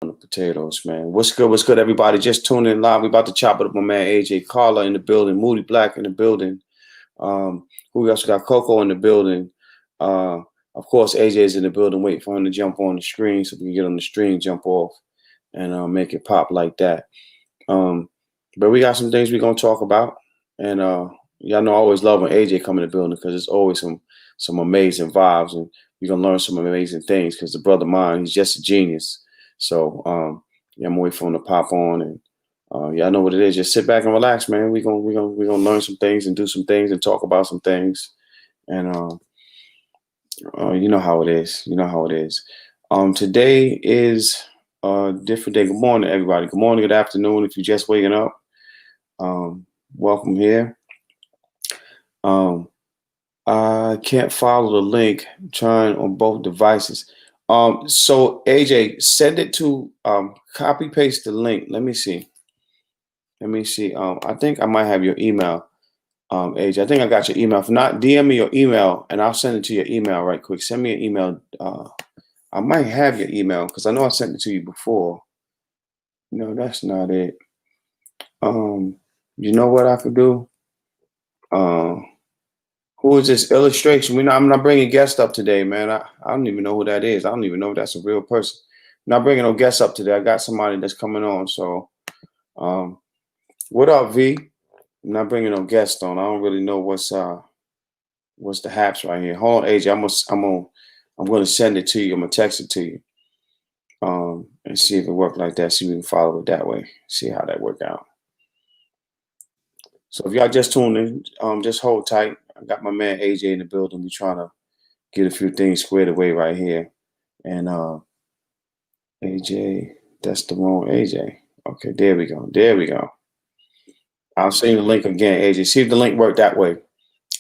on the potatoes, man. What's good? What's good, everybody? Just tuning in live. We about to chop it up. My man AJ Carla in the building, Moody Black in the building. Who we also got Coco in the building. Of course, AJ's in the building, waiting for him to jump on the screen so we can get on the stream, jump off, and make it pop like that. But we got some things we're gonna talk about, and y'all know I always love when AJ come in the building because it's always some amazing vibes, and you're gonna learn some amazing things because the brother mine, he's just a genius. So yeah, I'm waiting for him to pop on, and y'all know what it is. Just sit back and relax, man. We're gonna learn some things and do some things and talk about some things, and you know how it is. You know how it is. Today is a different day. Good morning, everybody. Good morning, good afternoon. If you're just waking up, welcome here. I can't follow the link. I'm trying on both devices. So AJ, send it to copy paste the link. Let me see. Let me see. I think I might have your email, AJ. I think I got your email. If not, DM me your email and I'll send it to your email right quick. Send me an email. I might have your email because I know I sent it to you before. No, that's not it. You know what I could do? Who is this illustration? I'm not bringing guests up today, man. I don't even know who that is. I don't even know if that's a real person. I'm not bringing no guests up today. I got somebody that's coming on. So, what up, V? I'm not bringing no guests on. I don't really know what's the haps right here. Hold on, AJ. I'm gonna send it to you. I'm gonna text it to you. And see if it worked like that. See if we can follow it that way. See how that worked out. So if y'all just tuned in, just hold tight. I got my man AJ in the building. We trying to get a few things squared away right here. And AJ, that's the wrong AJ. Okay, there we go. There we go. I'll send you the link again, AJ. See if the link worked that way.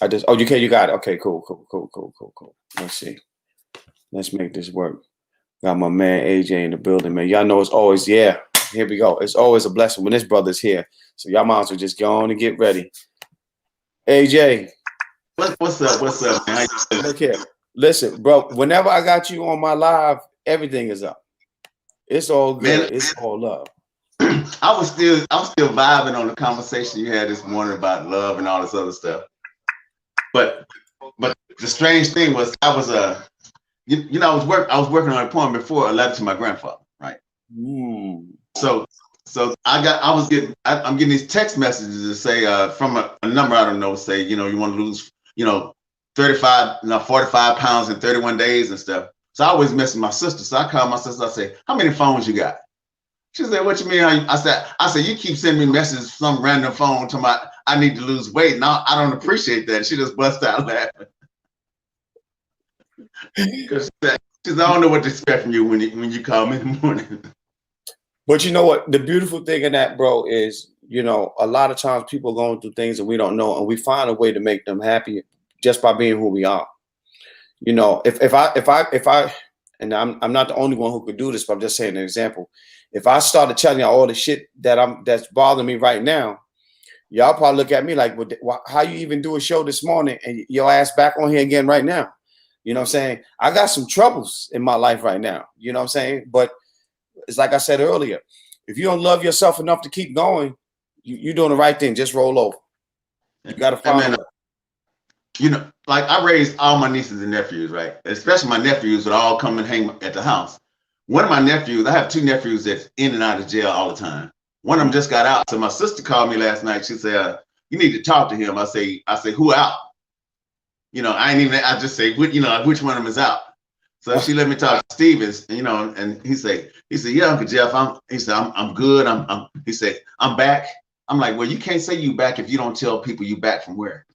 You got it. Okay, cool. Let's see. Let's make this work. Got my man AJ in the building, man. Y'all know it's always, yeah, here we go. It's always a blessing when this brother's here. So y'all might as well just go on and get ready. AJ. What's up, man? Look here. Listen, bro, whenever I got you on my live, everything is up. It's all good. Man, it's all love. I was still vibing on the conversation you had this morning about love and all this other stuff. But the strange thing was I was I was working on a poem before a letter to my grandfather, right? So I'm getting these text messages that say from a number I don't know, say, you want to lose 45 pounds in 31 days and stuff. So I always mess with my sister. So I call my sister, I say, how many phones you got? She said, what you mean? I said, you keep sending me messages from some random phone to I need to lose weight. Now I don't appreciate that. She just bust out laughing. Because I don't know what to expect from you when you call me in the morning. But you know what? The beautiful thing in that, bro, is, a lot of times people are going through things that we don't know, and we find a way to make them happy just by being who we are. If I, and I'm not the only one who could do this, but I'm just saying an example. If I started telling y'all all the shit that's bothering me right now, y'all probably look at me like, well, how you even do a show this morning and your ass back on here again right now? You know what I'm saying? I got some troubles in my life right now. You know what I'm saying? But it's like I said earlier, if you don't love yourself enough to keep going, you're doing the right thing. Just roll over. You got to find a way. Like I raised all my nieces and nephews, right? Especially my nephews that all come and hang at the house. One of my nephews, I have two nephews that's in and out of jail all the time. One of them just got out. So my sister called me last night. She said, you need to talk to him. I say, who out? I just say, which one of them is out? So she let me talk to Stevens, and he said, yeah, Uncle Jeff, I'm good. He said, I'm back. I'm like, well, you can't say you back if you don't tell people you back from where.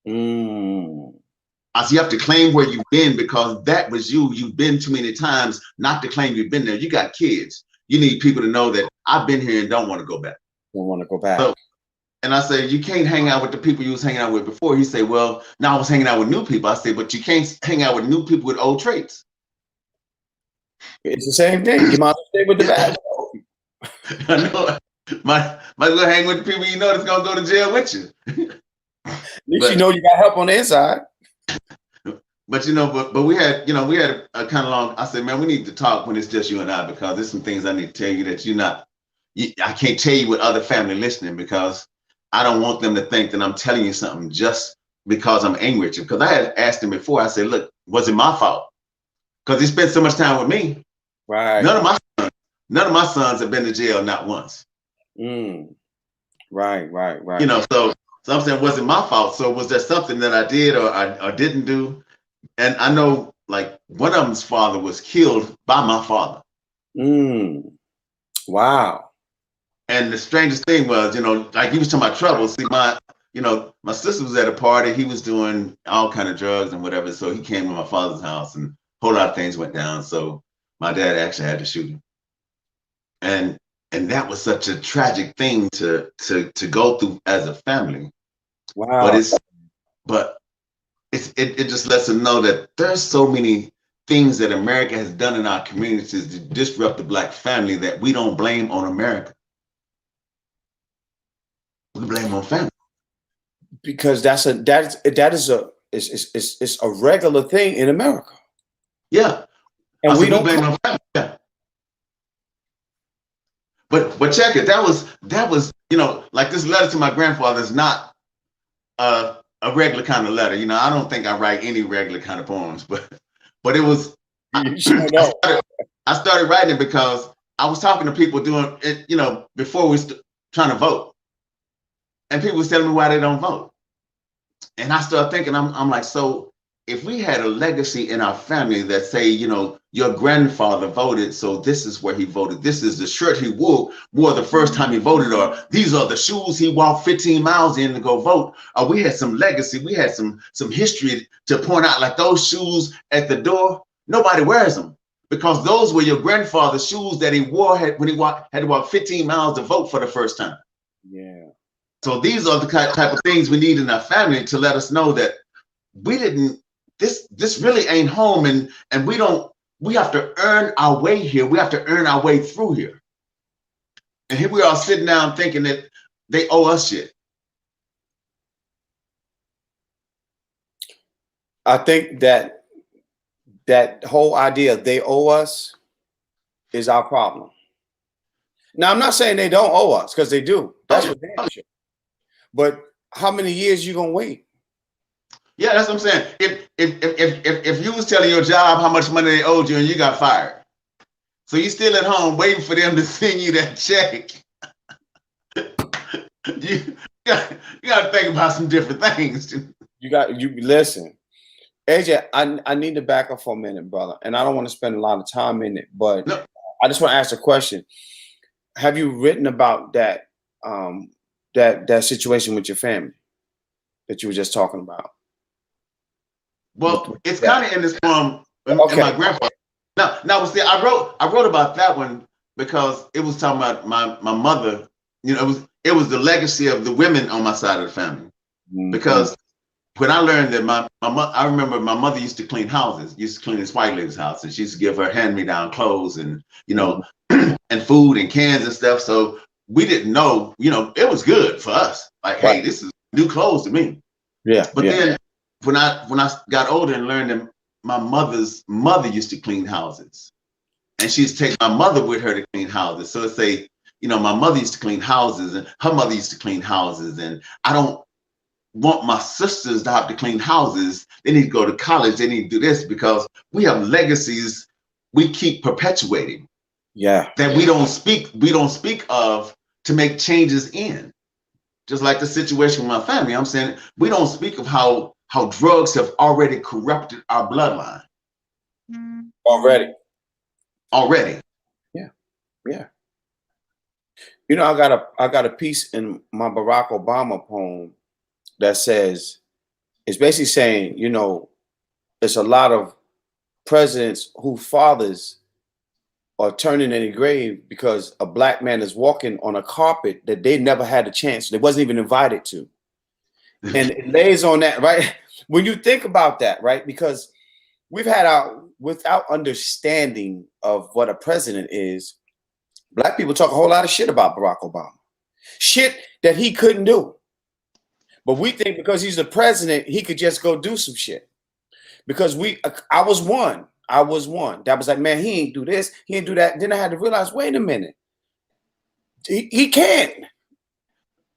I said, you have to claim where you've been because that was you. You've been too many times not to claim you've been there. You got kids. You need people to know that I've been here and don't want to go back. Don't want to go back. So, and I said, you can't hang out with the people you was hanging out with before. He said, well, now I was hanging out with new people. I said, but you can't hang out with new people with old traits. It's the same thing. You might stay with the bad. I know. Might as well hang with the people you know that's gonna go to jail with you. At least you know you got help on the inside. but you know, but we had, you know, we had a kind of long. I said, man, we need to talk when it's just you and I, because there's some things I need to tell you that you're not. I can't tell you with other family listening, because I don't want them to think that I'm telling you something just because I'm angry at you. Because I had asked him before. I said, look, was it my fault? Because he spent so much time with me. Right. None of my sons have been to jail, not once. Mm. Right. You know, so I'm saying, was it my fault? So was there something that I did or didn't do? And I know, like, one of them's father was killed by my father. Mm. Wow. And the strangest thing was, you know, like he was talking about trouble. See, my sister was at a party. He was doing all kind of drugs and whatever. So he came to my father's house, and a whole lot of things went down. So my dad actually had to shoot him. And that was such a tragic thing to go through as a family. Wow. But it just lets them know that there's so many things that America has done in our communities to disrupt the Black family that we don't blame on America. We blame on family. Because that is a regular thing in America. Yeah. And we don't blame on family. Yeah. But check it. That was, you know, like this letter to my grandfather is not a regular kind of letter. You know, I don't think I write any regular kind of poems, but it was. You sure know. I started writing it because I was talking to people doing it, you know, before we trying to vote, and people was telling me why they don't vote, and I started thinking, I'm like, so if we had a legacy in our family that say, you know, your grandfather voted, so this is where he voted. This is the shirt he wore the first time he voted, or these are the shoes he walked 15 miles in to go vote. Or we had some legacy, we had some history to point out, like those shoes at the door, nobody wears them because those were your grandfather's shoes that he wore when he had to walk 15 miles to vote for the first time. Yeah. So these are the type of things we need in our family to let us know that we didn't. This really ain't home, and we have to earn our way here. We have to earn our way through here. And here we are sitting down thinking that they owe us shit. I think that whole idea they owe us is our problem. Now, I'm not saying they don't owe us, because they do. That's what they should. But how many years you gonna wait? Yeah, that's what I'm saying. If you was telling your job how much money they owed you and you got fired, so you still at home waiting for them to send you that check, you got to think about some different things. You listen, AJ. I need to back up for a minute, brother, and I don't want to spend a lot of time in it, but no. I just want to ask a question. Have you written about that that situation with your family that you were just talking about? Well, it's kind of in this poem in my grandfather. Now, see, I wrote about that one because it was talking about my mother. You know, it was the legacy of the women on my side of the family. Mm-hmm. Because when I learned that I remember my mother used to clean houses, used to clean this white lady's house, and she used to give her hand-me-down clothes and, you know, and food and cans and stuff. So we didn't know, you know, it was good for us. Like, hey, this is new clothes to me. Yeah. But then when I got older and learned that my mother's mother used to clean houses, and she used to take my mother with her to clean houses. So it's you know, my mother used to clean houses and her mother used to clean houses, and I don't want my sisters to have to clean houses. They need to go to college. They need to do this because we have legacies we keep perpetuating. Yeah. That we don't speak of to make changes in. Just like the situation with my family, I'm saying we don't speak of how drugs have already corrupted our bloodline. Already. Yeah. You know, I got a piece in my Barack Obama poem that says, it's basically saying, you know, it's a lot of presidents whose fathers are turning in a grave because a black man is walking on a carpet that they never had a chance. They wasn't even invited to. And it lays on that, right? When you think about that, right? Because we've had without understanding of what a president is, black people talk a whole lot of shit about Barack Obama. Shit that he couldn't do. But we think because he's the president, he could just go do some shit. because I was one. I was one that was like, man, he ain't do this, he ain't do that. Then I had to realize, wait a minute, he can't.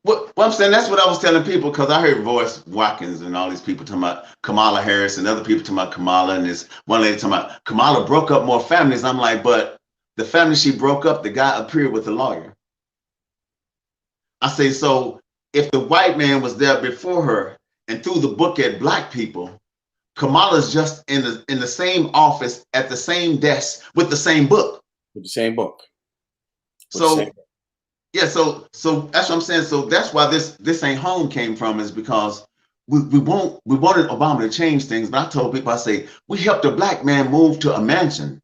Well, I'm saying that's what I was telling people, because I heard Royce Watkins and all these people talking about Kamala Harris and other people talking about Kamala, and this one lady talking about Kamala broke up more families. I'm like, but the family she broke up, the guy appeared with a lawyer. I say, so if the white man was there before her and threw the book at black people, Kamala's just in the same office at the same desk with the same book. With the same book. Yeah, so that's what I'm saying. So that's why this ain't home came from, is because we wanted Obama to change things. But I told people, I say, we helped a black man move to a mansion,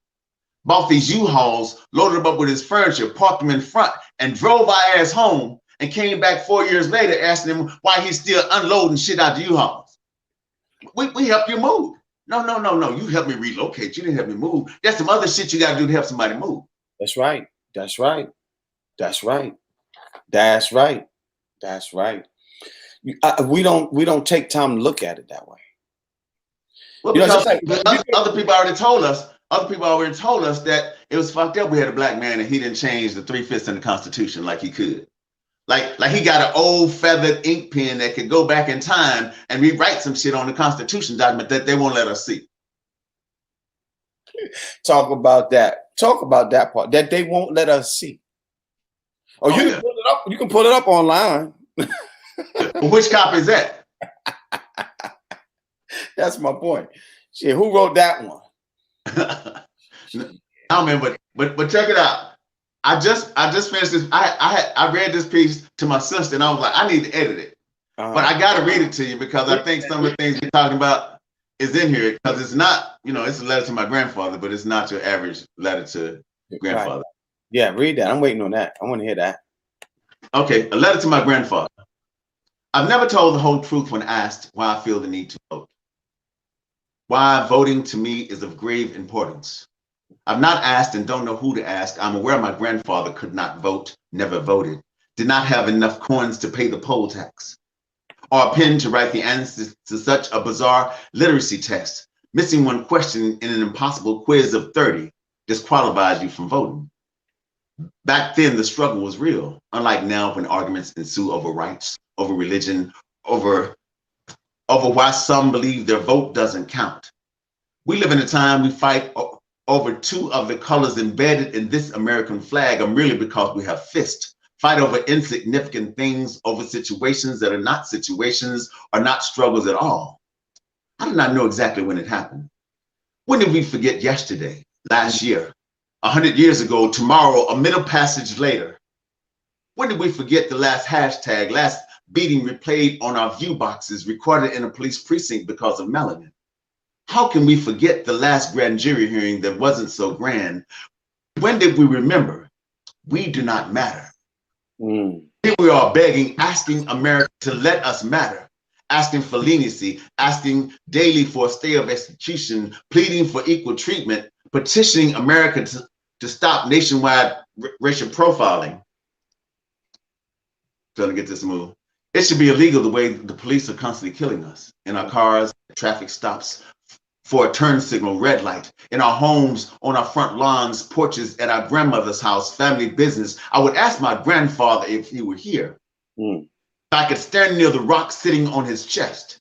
bought these U-Hauls, loaded them up with his furniture, parked them in front, and drove our ass home, and came back 4 years later asking him why he's still unloading shit out the U-Hauls. We helped you move. No. You helped me relocate. You didn't help me move. There's some other shit you got to do to help somebody move. That's right. We don't take time to look at it that way. Well, because other people already told us. Other people already told us that it was fucked up. We had a black man and he didn't change the 3/5 in the Constitution like he could. Like he got an old feathered ink pen that could go back in time and rewrite some shit on the Constitution document that they won't let us see. Talk about that part that they won't let us see. Oh, you can pull it up. You can pull it up online. Which copy is that? That's my point. Shit, who wrote that one? I don't remember, but check it out. I just finished this. I read this piece to my sister, and I was like, I need to edit it, but I got to read it to you because I think some of the things you're talking about is in here, because it's not, it's a letter to my grandfather, but it's not your average letter to grandfather. Right. Yeah, read that. I'm waiting on that. I want to hear that. Okay, a letter to my grandfather. I've never told the whole truth when asked why I feel the need to vote. Why voting to me is of grave importance. I've not asked and don't know who to ask. I'm aware my grandfather could not vote, never voted, did not have enough coins to pay the poll tax, or a pen to write the answers to such a bizarre literacy test. Missing one question in an impossible quiz of 30 disqualifies you from voting. Back then, the struggle was real, unlike now when arguments ensue over rights, over religion, over why some believe their vote doesn't count. We live in a time we fight over two of the colors embedded in this American flag, and really because we have fists. Fight over insignificant things, over situations that are not situations, or not struggles at all. I do not know exactly when it happened. When did we forget yesterday, last year, 100 years ago, tomorrow, a middle passage later? When did we forget the last hashtag, last beating replayed on our view boxes, recorded in a police precinct because of melanin? How can we forget the last grand jury hearing that wasn't so grand? When did we remember? We do not matter. Here we are begging, asking America to let us matter, asking for leniency, asking daily for a stay of execution, pleading for equal treatment, petitioning America to stop nationwide racial profiling. Trying to get this move. It should be illegal the way the police are constantly killing us in our cars, traffic stops, for a turn signal, red light, in our homes, on our front lawns, porches, at our grandmother's house, family business. I would ask my grandfather if he were here. If I could stand near the rock sitting on his chest.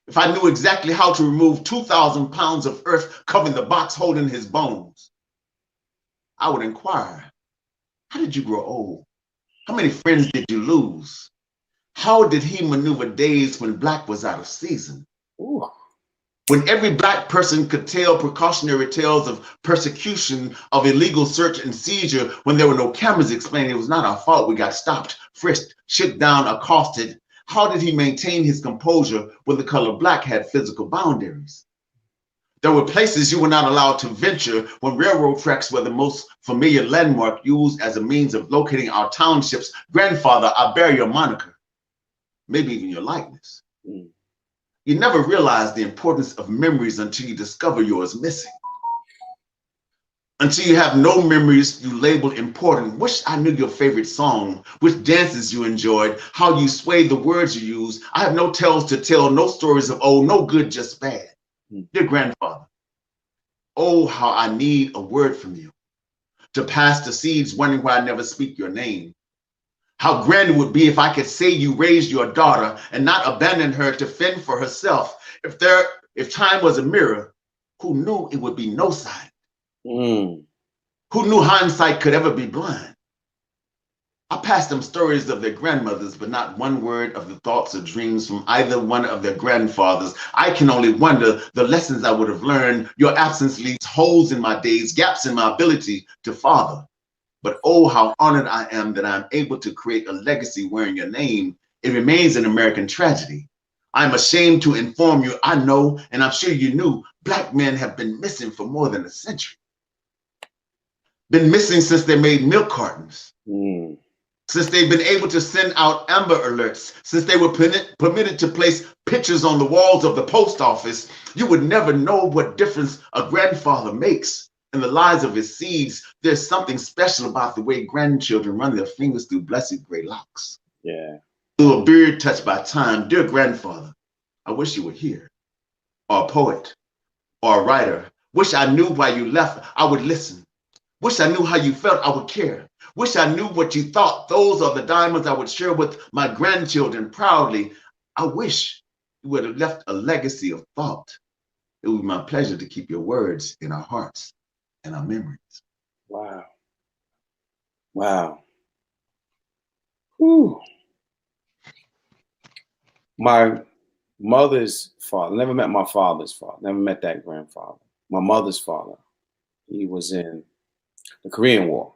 If I knew exactly how to remove 2,000 pounds of earth covering the box holding his bones. I would inquire, how did you grow old? How many friends did you lose? How did he maneuver days when black was out of season? Ooh. When every black person could tell precautionary tales of persecution, of illegal search and seizure, when there were no cameras explaining it was not our fault, we got stopped, frisked, shook down, accosted. How did he maintain his composure when the color black had physical boundaries? There were places you were not allowed to venture when railroad tracks were the most familiar landmark used as a means of locating our townships. Grandfather, I bear your moniker, maybe even your likeness. You never realize the importance of memories until you discover yours missing. Until you have no memories you label important. Wish I knew your favorite song, which dances you enjoyed, how you swayed, the words you use. I have no tales to tell, no stories of old, no good, just bad. Dear grandfather, oh, how I need a word from you to pass the seeds, wondering why I never speak your name. How grand it would be if I could say you raised your daughter and not abandon her to fend for herself. If time was a mirror, who knew it would be no side? Mm. Who knew hindsight could ever be blind? I passed them stories of their grandmothers, but not one word of the thoughts or dreams from either one of their grandfathers. I can only wonder the lessons I would have learned. Your absence leaves holes in my days, gaps in my ability to father. But oh, how honored I am that I'm able to create a legacy wearing your name. It remains an American tragedy. I'm ashamed to inform you, I know, and I'm sure you knew, Black men have been missing for more than a century. Been missing since they made milk cartons. Since they've been able to send out Amber Alerts, since they were permitted to place pictures on the walls of the post office. You would never know what difference a grandfather makes in the lives of his seeds. There's something special about the way grandchildren run their fingers through blessed gray locks. Yeah. Through a beard touched by time. Dear grandfather, I wish you were here. Or a poet, or a writer. Wish I knew why you left, I would listen. Wish I knew how you felt, I would care. Wish I knew what you thought. Those are the diamonds I would share with my grandchildren proudly. I wish you would have left a legacy of thought. It would be my pleasure to keep your words in our hearts and our memories. Wow. Wow. Whew. My mother's father, never met my father's father, never met that grandfather. My mother's father, he was in the Korean War.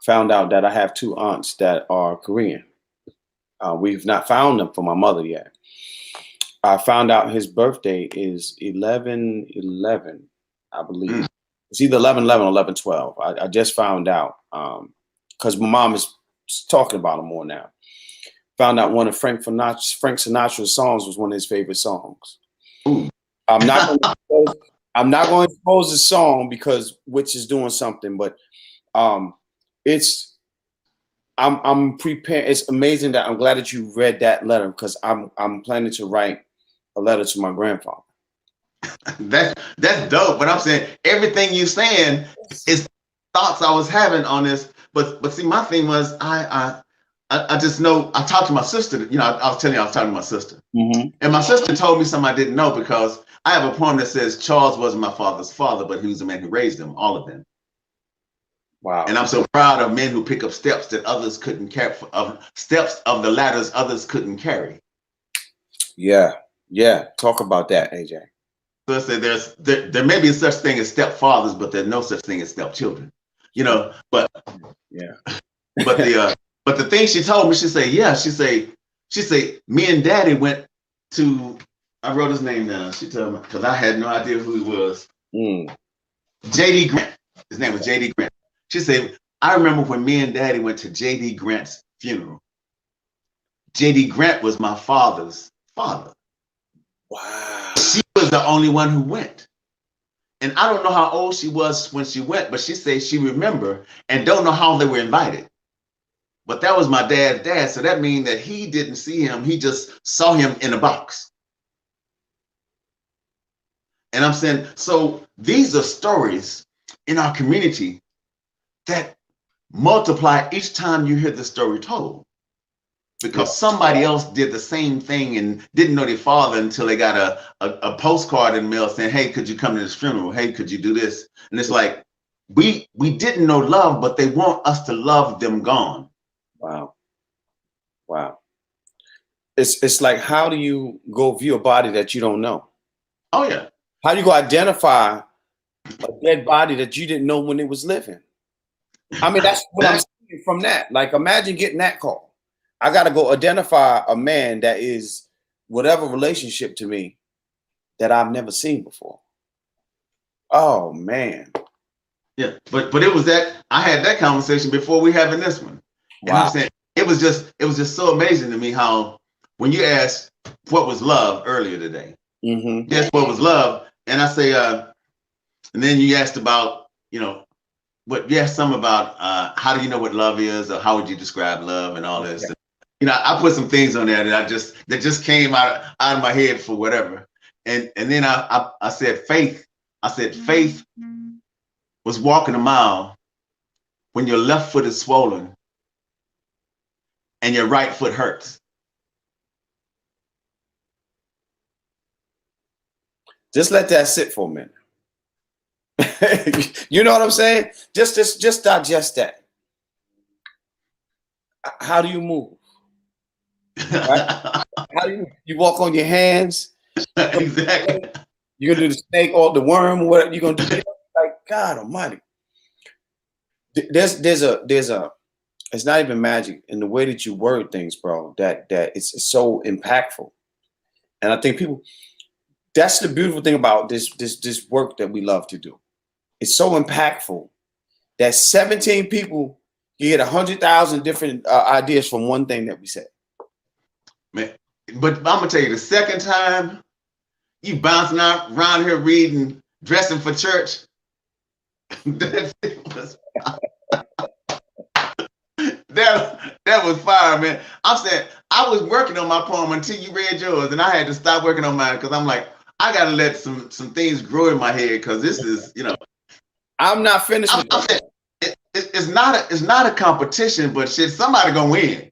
Found out that I have two aunts that are Korean. We've not found them for my mother yet. I found out his birthday is 11/11, I believe. It's either 11/11 or 11/12. I just found out because my mom is talking about him more now. Found out one of Frank Sinatra's songs was one of his favorite songs. I'm not going to expose the song because which is doing something, but I'm prepared. It's amazing that I'm glad that you read that letter because I'm planning to write a letter to my grandfather. That's dope. But I'm saying everything you're saying is thoughts I was having on this. But see, my thing was I just know I talked to my sister. You know, I was telling you I was talking to my sister, and my sister told me something I didn't know because I have a poem that says Charles wasn't my father's father, but he was the man who raised them, all of them. Wow. And I'm so proud of men who pick up steps that others couldn't carry, steps of the ladders others couldn't carry. Yeah. Talk about that, AJ. So I say there may be such thing as stepfathers, but there's no such thing as stepchildren. You know, but yeah. But the thing she told me, she say, me and Daddy went to, I wrote his name down. She told me, because I had no idea who he was. J.D. Grant. His name was J.D. Grant. She said, I remember when me and Daddy went to J.D. Grant's funeral. J.D. Grant was my father's father. Wow. She was the only one who went. And I don't know how old she was when she went, but she said she remembered and don't know how they were invited. But that was my dad's dad. So that means that he didn't see him. He just saw him in a box. And I'm saying, so these are stories in our community that multiply each time you hear the story told. Because somebody else did the same thing and didn't know their father until they got a postcard in the mail saying, hey, could you come to this funeral? Hey, could you do this? And it's like, we didn't know love, but they want us to love them gone. Wow. It's like, how do you go view a body that you don't know? Oh, yeah. How do you go identify a dead body that you didn't know when it was living? I mean, that's what I'm saying from that. Like, imagine getting that call. I got to go identify a man that is whatever relationship to me that I've never seen before. Oh, man. Yeah, but it was that I had that conversation before we having this one. And Wow. I'm saying it was just so amazing to me how when you asked what was love earlier today, yes, what was love? And I say, and then you asked about, what you asked some about how do you know what love is, or how would you describe love and all this. Okay. I put some things on there that just came out of my head for whatever. and then I said faith. I said faith was walking a mile when your left foot is swollen and your right foot hurts. Just let that sit for a minute. You know what I'm saying? Just digest that. How do you move? Right? How do you walk on your hands? Exactly. You're gonna do the snake or the worm, whatever you're gonna do. Like, God Almighty. There's a it's not even magic in the way that you word things, bro, that it's so impactful. And I think people, that's the beautiful thing about this work that we love to do. It's so impactful that 17 people get 100,000 different ideas from one thing that we said. Man, but I'm gonna tell you, the second time you bouncing out around here reading, dressing for church, that was fire, man. I'm saying I was working on my poem until you read yours, and I had to stop working on mine because I'm like, I gotta let some things grow in my head because this is, you know. I'm not finished with I'm saying, it's not a competition, but shit, somebody gonna win.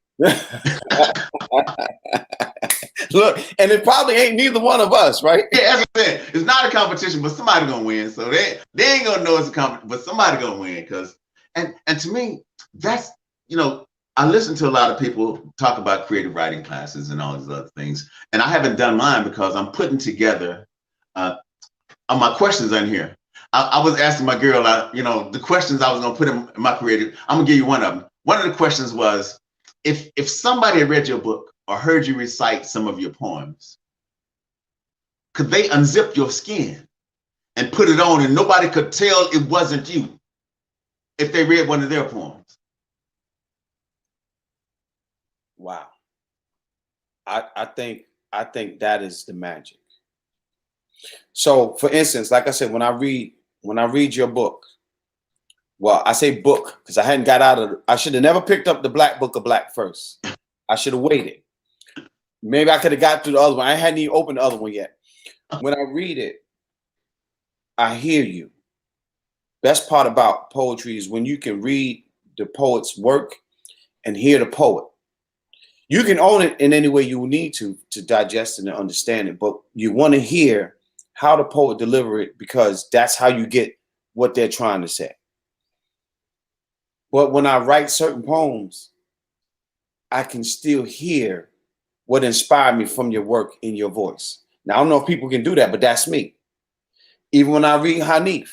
Look, and it probably ain't neither one of us, right? Yeah, as I said, it's not a competition, but somebody gonna win. So they ain't gonna know it's a competition, but somebody gonna win. Cause and to me, that's, you know, I listen to a lot of people talk about creative writing classes and all these other things, and I haven't done mine because I'm putting together my questions in here. I was asking my girl, you know, the questions I was gonna put in my creative. I'm gonna give you one of them. One of the questions was, if somebody had read your book or heard you recite some of your poems, could they unzip your skin and put it on and nobody could tell it wasn't you if they read one of their poems? Wow. I think that is the magic. So for instance, like I said, when I read your book, well, I say book because I hadn't got out of I should have never picked up the Black Book of Black first. I should have waited. Maybe I could have got through the other one. I hadn't even opened the other one yet. When I read it, I hear you. Best part about poetry is when you can read the poet's work and hear the poet. You can own it in any way you need to digest it and understand it, but you want to hear how the poet deliver it because that's how you get what they're trying to say. But when I write certain poems, I can still hear what inspired me from your work in your voice. Now, I don't know if people can do that, but that's me. Even when I read Hanif,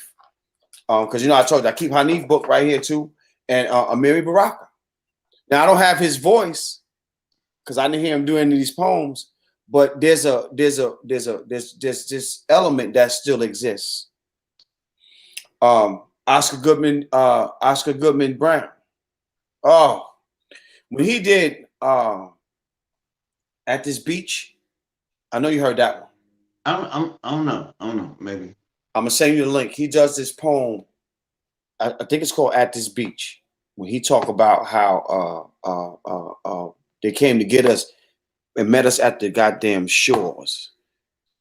because, you know, I told you, I keep Hanif book right here too, and Amiri Baraka. Now, I don't have his voice because I didn't hear him do any of these poems, but there's this element that still exists. Oscar Goodman Brown. Oh, when he did At This Beach, I know you heard that one. I don't know, maybe. I'm gonna send you the link. He does this poem. I think it's called At This Beach, when he talk about how they came to get us and met us at the goddamn shores.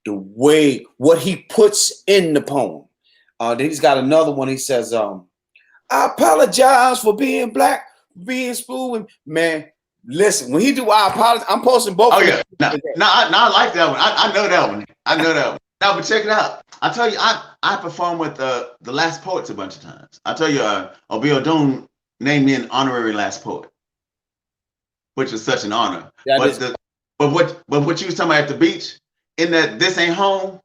The way what he puts in the poem. Then he's got another one. He says, I apologize for being black, being spoon. Man, listen, when he do I apologize, I'm posting both. Oh yeah, no, I like that one. I know that one. I know that one. Now, but check it out. I tell you, I performed with the Last Poets a bunch of times. I tell you, Obi Odun named me an honorary Last Poet, which was such an honor. Yeah, but what you was talking about at the beach, in that This Ain't Home,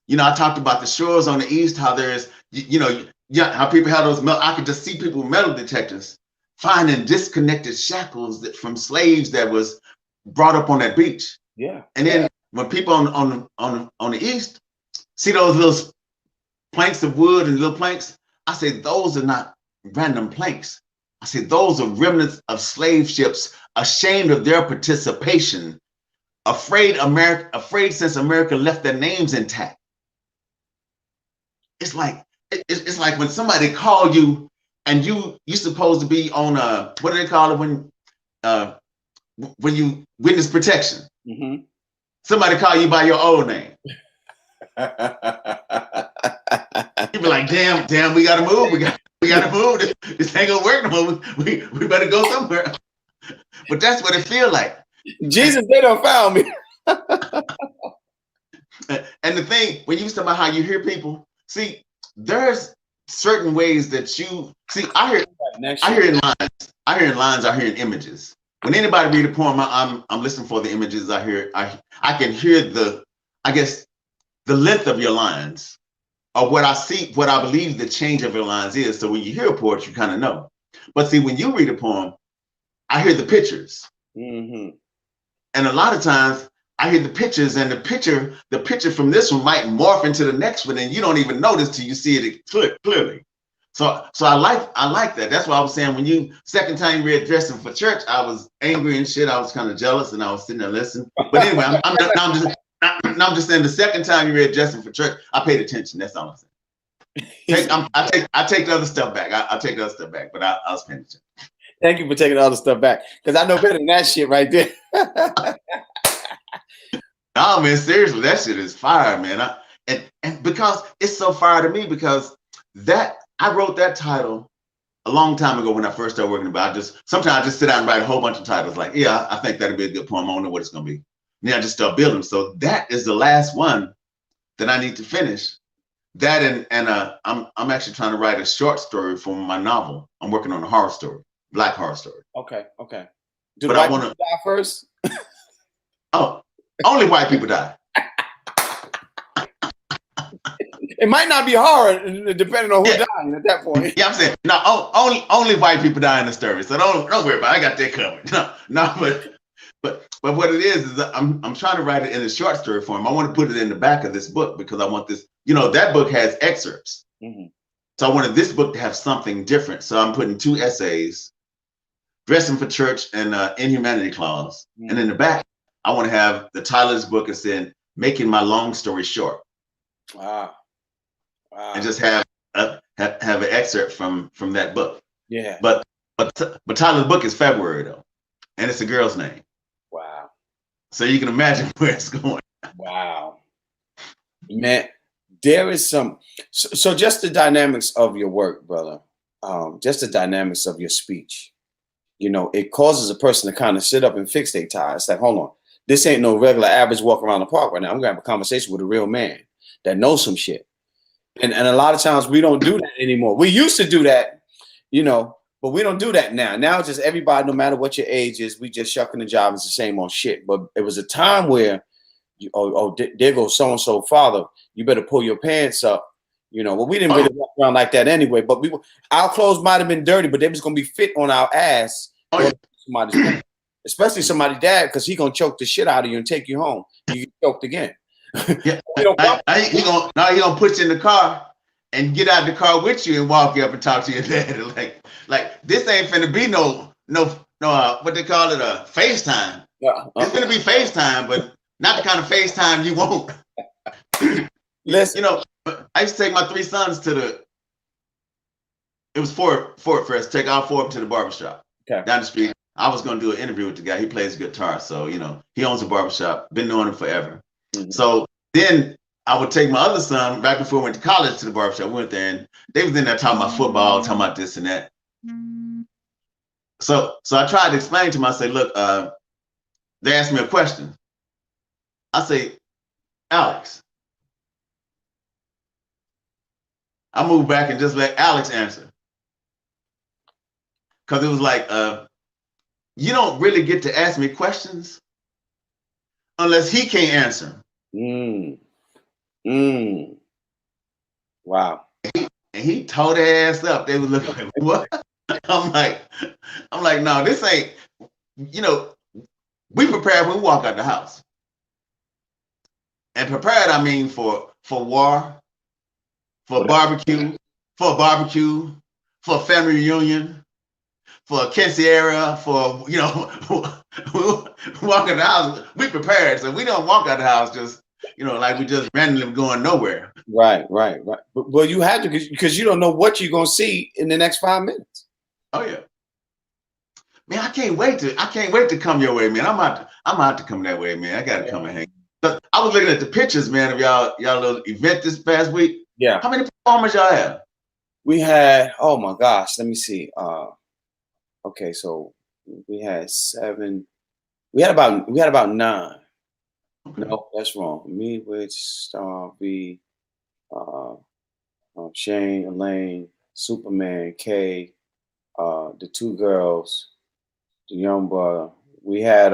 you know, I talked about the shores on the east, how there's, you know, how people have those, I could just see people with metal detectors finding disconnected shackles from slaves that was brought up on that beach. Yeah. And then when people on the east see those little planks of wood and little planks, I say those are not random planks. I say those are remnants of slave ships, ashamed of their participation, afraid since America left their names intact. It's like when somebody called you and you supposed to be on what do they call it when you witness protection? Mm-hmm. Somebody call you by your old name. People like, damn, we gotta move. We gotta move. This ain't gonna work no more. We better go somewhere. But that's what it feel like. Jesus, they don't found me. And the thing, when you talk about how you hear people, see, there's certain ways that you see. I hear in lines. I hear in lines. I hear in images. When anybody read a poem, I'm listening for the images. I can hear the length of your lines, or what I see, what I believe the change of your lines is. So when you hear a poet, you kind of know. But see, when you read a poem, I hear the pictures. Mm-hmm. And a lot of times I hear the pictures, and the picture from this one might morph into the next one, and you don't even notice till you see it clearly. So I like that. That's why I was saying, when you second time you read Dressing for Church, I was angry and shit. I was kind of jealous, and I was sitting there listening. But anyway, I'm just saying, the second time you read Dressing for Church, I paid attention. That's all I'm saying. I take the other stuff back. I take the other stuff back, but I was paying attention. Thank you for taking the other stuff back, because I know better than that shit right there. No, man, seriously, that shit is fire, man. And because it's so fire to me, because that I wrote that title a long time ago when I first started working about. Sometimes I just sit down and write a whole bunch of titles. Like, yeah, I think that'd be a good poem. I don't know what it's gonna be. And then I just start building. So that is the last one that I need to finish. That and I'm actually trying to write a short story for my novel. I'm working on a horror story, black horror story. Okay. But I want to die first. Oh, only white people die. It might not be horror, depending on who's dying at that point. Yeah, I'm saying no. Only white people die in the story, so don't worry about it. I got that covered. No, but what it is I'm trying to write it in a short story form. I want to put it in the back of this book, because I want this. That book has excerpts, so I wanted this book to have something different. So I'm putting 2 essays, Dressing for Church and Inhumanity Clause, and in the back I want to have the title of this book is saying Making My Long Story Short. Wow. And just have an excerpt from that book. Yeah. But title of the book is February though, and it's a girl's name. Wow. So you can imagine where it's going. Wow. Man, there is some. So just the dynamics of your work, brother. Just the dynamics of your speech. It causes a person to kind of sit up and fix their tie. It's like, hold on, this ain't no regular average walk around the park right now. I'm gonna have a conversation with a real man that knows some shit. And a lot of times we don't do that anymore. We used to do that, but we don't do that now. Now it's just everybody, no matter what your age is, we just shucking the job. It's the same old shit. But it was a time where, there goes so-and-so father, you better pull your pants up. Well, we didn't really walk around like that anyway, but our clothes might have been dirty, but they was going to be fit on our ass. Especially somebody's dad, because he going to choke the shit out of you and take you home. You get choked again. Yeah, he gonna put you in the car and get out the car with you and walk you up and talk to your dad. Like this ain't finna be no what they call it, FaceTime. Yeah. It's gonna be FaceTime, but not the kind of FaceTime you want. Listen, I used to take my 3 sons to it was Fort Fest. Take all 4 up to the barbershop down the street. I was gonna do an interview with the guy. He plays guitar, so he owns a barbershop. Been knowing him forever. So then I would take my other son right before I went to college to the barbershop. We went there and they was in there talking about football, talking about this and that. So I tried to explain to him. I say, look, they asked me a question. I say, Alex. I moved back and just let Alex answer. Because it was like, you don't really get to ask me questions unless he can't answer. Wow. And he tore their ass up. They was looking like, what? I'm like, no, this ain't, we prepared when we walk out the house. And prepared, I mean, for war, for a barbecue, for a family reunion, for a quinceañera, for, walk out the house. We prepared, so we don't walk out the house just, like we just randomly going nowhere. Right. But you had to, because you don't know what you're gonna see in the next 5 minutes. Oh yeah, man, I can't wait to come your way, man. I'm out to come that way, man. I gotta come and hang. 'Cause I was looking at the pictures, man, of y'all little event this past week. Yeah. How many performers y'all have? We had, oh my gosh, let me see. Okay, so we had 7. We had about 9. Okay. No, that's wrong. Me, with Star, V, uh, Shane, Elaine, Superman, Kay, the 2 girls, the young brother. We had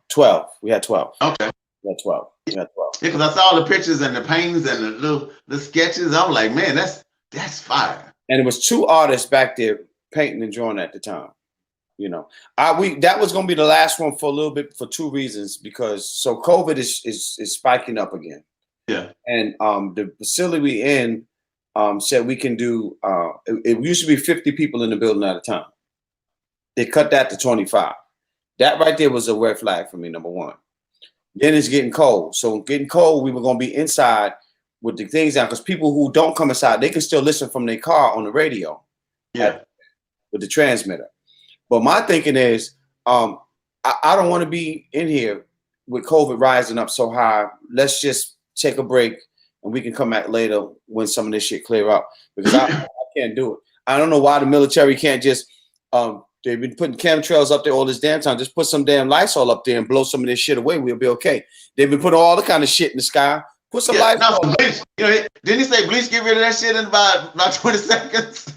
12. We had 12. Okay. We had 12. We had 12. Yeah, because I saw the pictures and the paintings and the sketches. I'm like, man, that's fire. And it was 2 artists back there painting and drawing at the time. You know, that was going to be the last one for a little bit for 2 reasons. Because so COVID is spiking up again. Yeah. And the facility we in said we can do. It used to be 50 people in the building at a time. They cut that to 25. That right there was a red flag for me. Number one. Then it's getting cold. So getting cold, we were going to be inside with the things down because people who don't come inside, they can still listen from their car on the radio. Yeah. With the transmitter. But my thinking is, I don't want to be in here with COVID rising up so high. Let's just take a break and we can come back later when some of this shit clear up. Because I can't do it. I don't know why the military can't just, they've been putting chemtrails up there all this damn time. Just put some damn Lysol up there and blow some of this shit away. We'll be okay. They've been putting all the kind of shit in the sky. Put some Lysol. No, bleach. You know, didn't he say bleach get rid of that shit in about 20 seconds?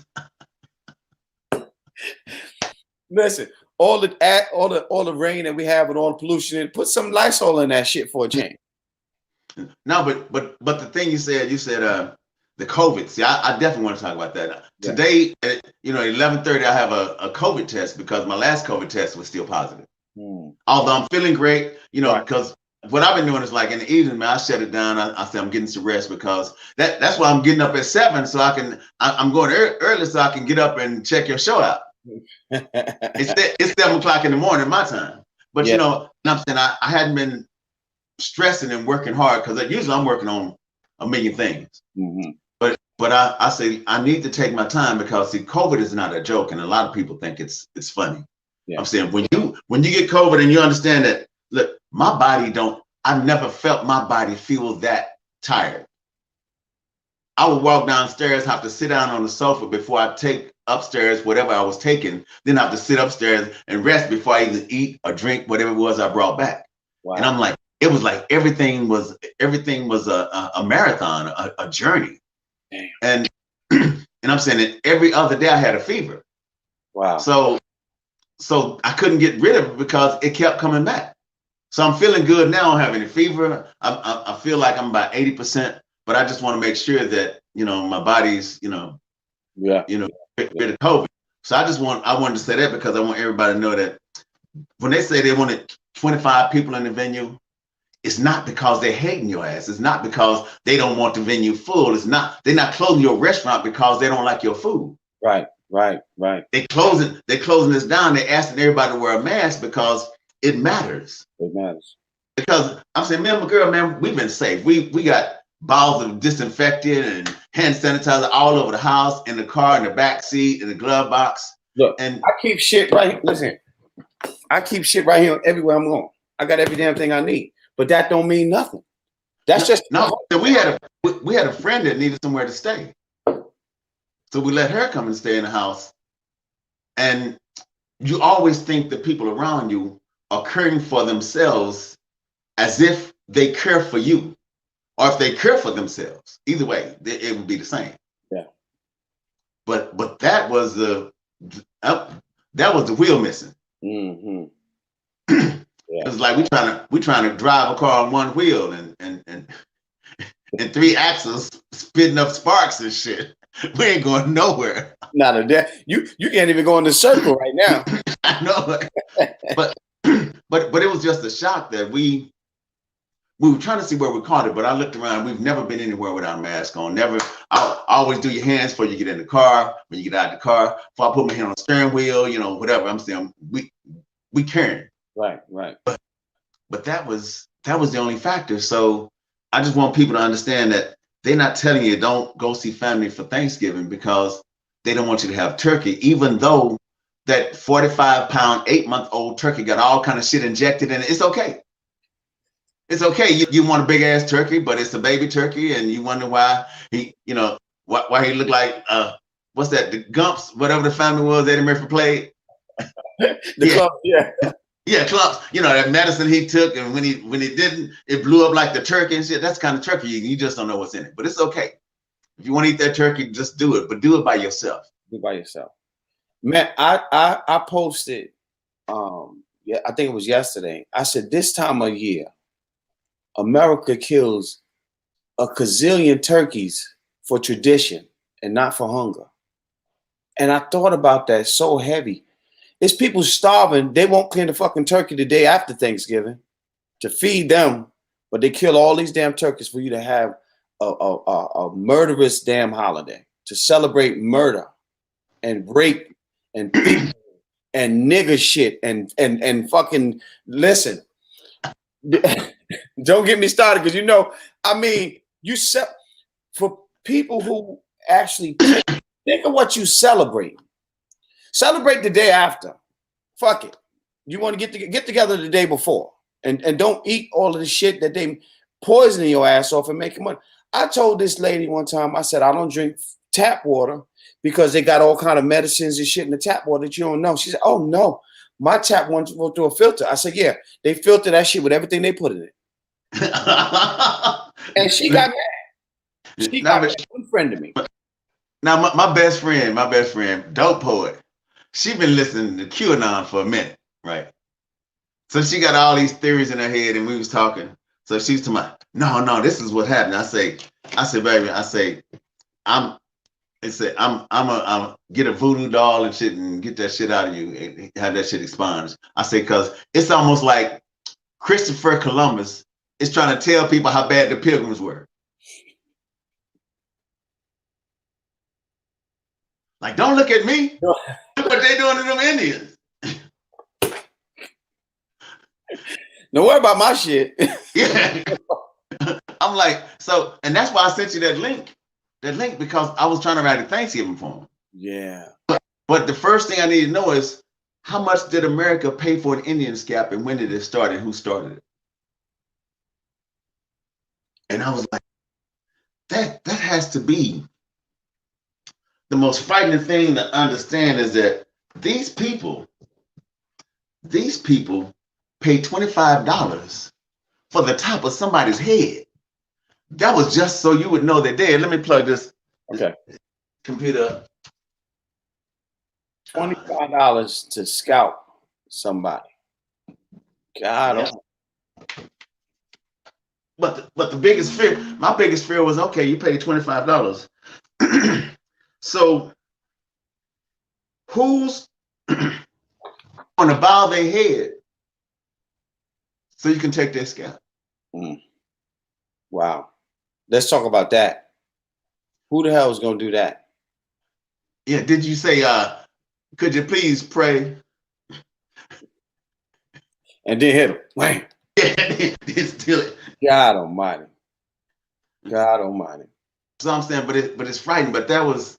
Listen, all the rain that we have and all the pollution in, put some Lysol in that shit for a change. No, but the thing you said the COVID. See, I definitely want to talk about that. Yeah. Today at 11:30, I have a COVID test because my last COVID test was still positive. Although I'm feeling great, Right. because what I've been doing is like in the evening, man, I shut it down. I say I'm getting some rest because that's why I'm getting up at 7 so I'm going early so I can get up and check your show out. It's 7 o'clock in the morning my time, but Yeah. I'm saying I hadn't been stressing and working hard because usually I'm working on a million things. Mm-hmm. But I say I need to take my time because see, COVID is not a joke, and a lot of people think it's funny. Yeah. I'm saying when you get COVID and you understand that, look, my body I've never felt my body feel that tired. I would walk downstairs, have to sit down on the sofa before I take upstairs whatever I was taking, then I have to sit upstairs and rest before I even eat or drink whatever it was I brought back. Wow. And I'm like, it was like everything was a marathon, a journey. Damn. And I'm saying that every other day I had a fever. Wow. So I couldn't get rid of it because it kept coming back. So I'm feeling good now. I don't have any fever. I feel like I'm about 80%, but I just want to make sure that my body's rid of COVID. So I wanted to say that because I want everybody to know that when they say they wanted 25 people in the venue, it's not because they're hating your ass. It's not because they don't want the venue full. They're not closing your restaurant because they don't like your food. Right. They're closing this down. They're asking everybody to wear a mask because it matters. It matters. Because I'm saying, man, my girl, man, we've been safe. We got bottles of disinfectant and hand sanitizer all over the house, in the car, in the back seat, in the glove box. Look, and I keep shit right here. Listen, I keep shit right here everywhere I'm going. I got every damn thing I need, but that don't mean nothing. That's just no. We had a friend that needed somewhere to stay, so we let her come and stay in the house. And you always think the people around you are caring for themselves as if they care for you, or if they care for themselves. Either way, it would be the same. Yeah. But that was the wheel missing. Mm-hmm. It was like we trying to drive a car on one wheel and 3 axles spitting up sparks and shit. We ain't going nowhere. Not a day. You can't even go in the circle right now. I know, but it was just a shock that we were trying to see where we caught it. But I looked around. We've never been anywhere without a mask on. Never. I always do your hands before you get in the car. When you get out of the car, before I put my hand on the steering wheel, whatever. I'm saying we caring. Right. But that was the only factor. So I just want people to understand that they're not telling you don't go see family for Thanksgiving because they don't want you to have turkey, even though that 45-pound, 8-month-old turkey got all kind of shit injected in it. It's okay. It's okay. You want a big ass turkey, but it's a baby turkey, and you wonder why he, why he looked like what's that? The Gumps, whatever the family was Eddie Murphy played. Club, yeah. Yeah, clumps. That medicine he took, and when he didn't, it blew up like the turkey and shit. That's the kind of turkey you just don't know what's in it. But it's okay. If you want to eat that turkey, just do it. But do it by yourself. Do it by yourself. Man, I posted, yeah, I think it was yesterday. I said this time of year, America kills a gazillion turkeys for tradition and not for hunger. And I thought about that so heavy. It's people starving. They won't clean the fucking turkey the day after Thanksgiving to feed them, but they kill all these damn turkeys for you to have a murderous damn holiday to celebrate murder and rape and and nigger shit and fucking listen. Don't get me started because I mean, for people who actually think of what you celebrate. Celebrate the day after. Fuck it. You want to get together the day before and don't eat all of the shit that they poisoning your ass off and making money. I told this lady one time, I said, I don't drink tap water because they got all kind of medicines and shit in the tap water that you don't know. She said, oh no, my tap water goes through a filter. I said, yeah, they filter that shit with everything they put in it. And she got mad. She got one friend to me. Now my best friend, Dope Poet, she been listening to QAnon for a minute, right? So she got all these theories in her head, and we was talking. So she's to my, no, this is what happened. I say, baby, I'm get a voodoo doll and shit and get that shit out of you and have that shit expunged. I say, cause it's almost like Christopher Columbus is trying to tell people how bad the Pilgrims were. Like, don't look at me. Look what they doing to them Indians. Don't worry about my shit. Yeah. I'm like, so, and that's why I sent you that link because I was trying to write a Thanksgiving for them. Yeah. But the first thing I need to know is how much did America pay for an Indian scalp and when did it start and who started it? And I was like, that has to be the most frightening thing to understand is that these people pay $25 for the top of somebody's head. That was just so you would know they're dead. Let me plug this computer. $25 to scalp somebody. God. Yeah. But the biggest fear, my biggest fear was, okay, you paid $25. So who's on the bow of their head so you can take their scalp? Wow. Let's talk about that. Who the hell is going to do that? Yeah, did you say, could you please pray? And then hit him. Wham. Yeah, steal it. God almighty. God almighty. So I'm saying, but it's frightening. But that was,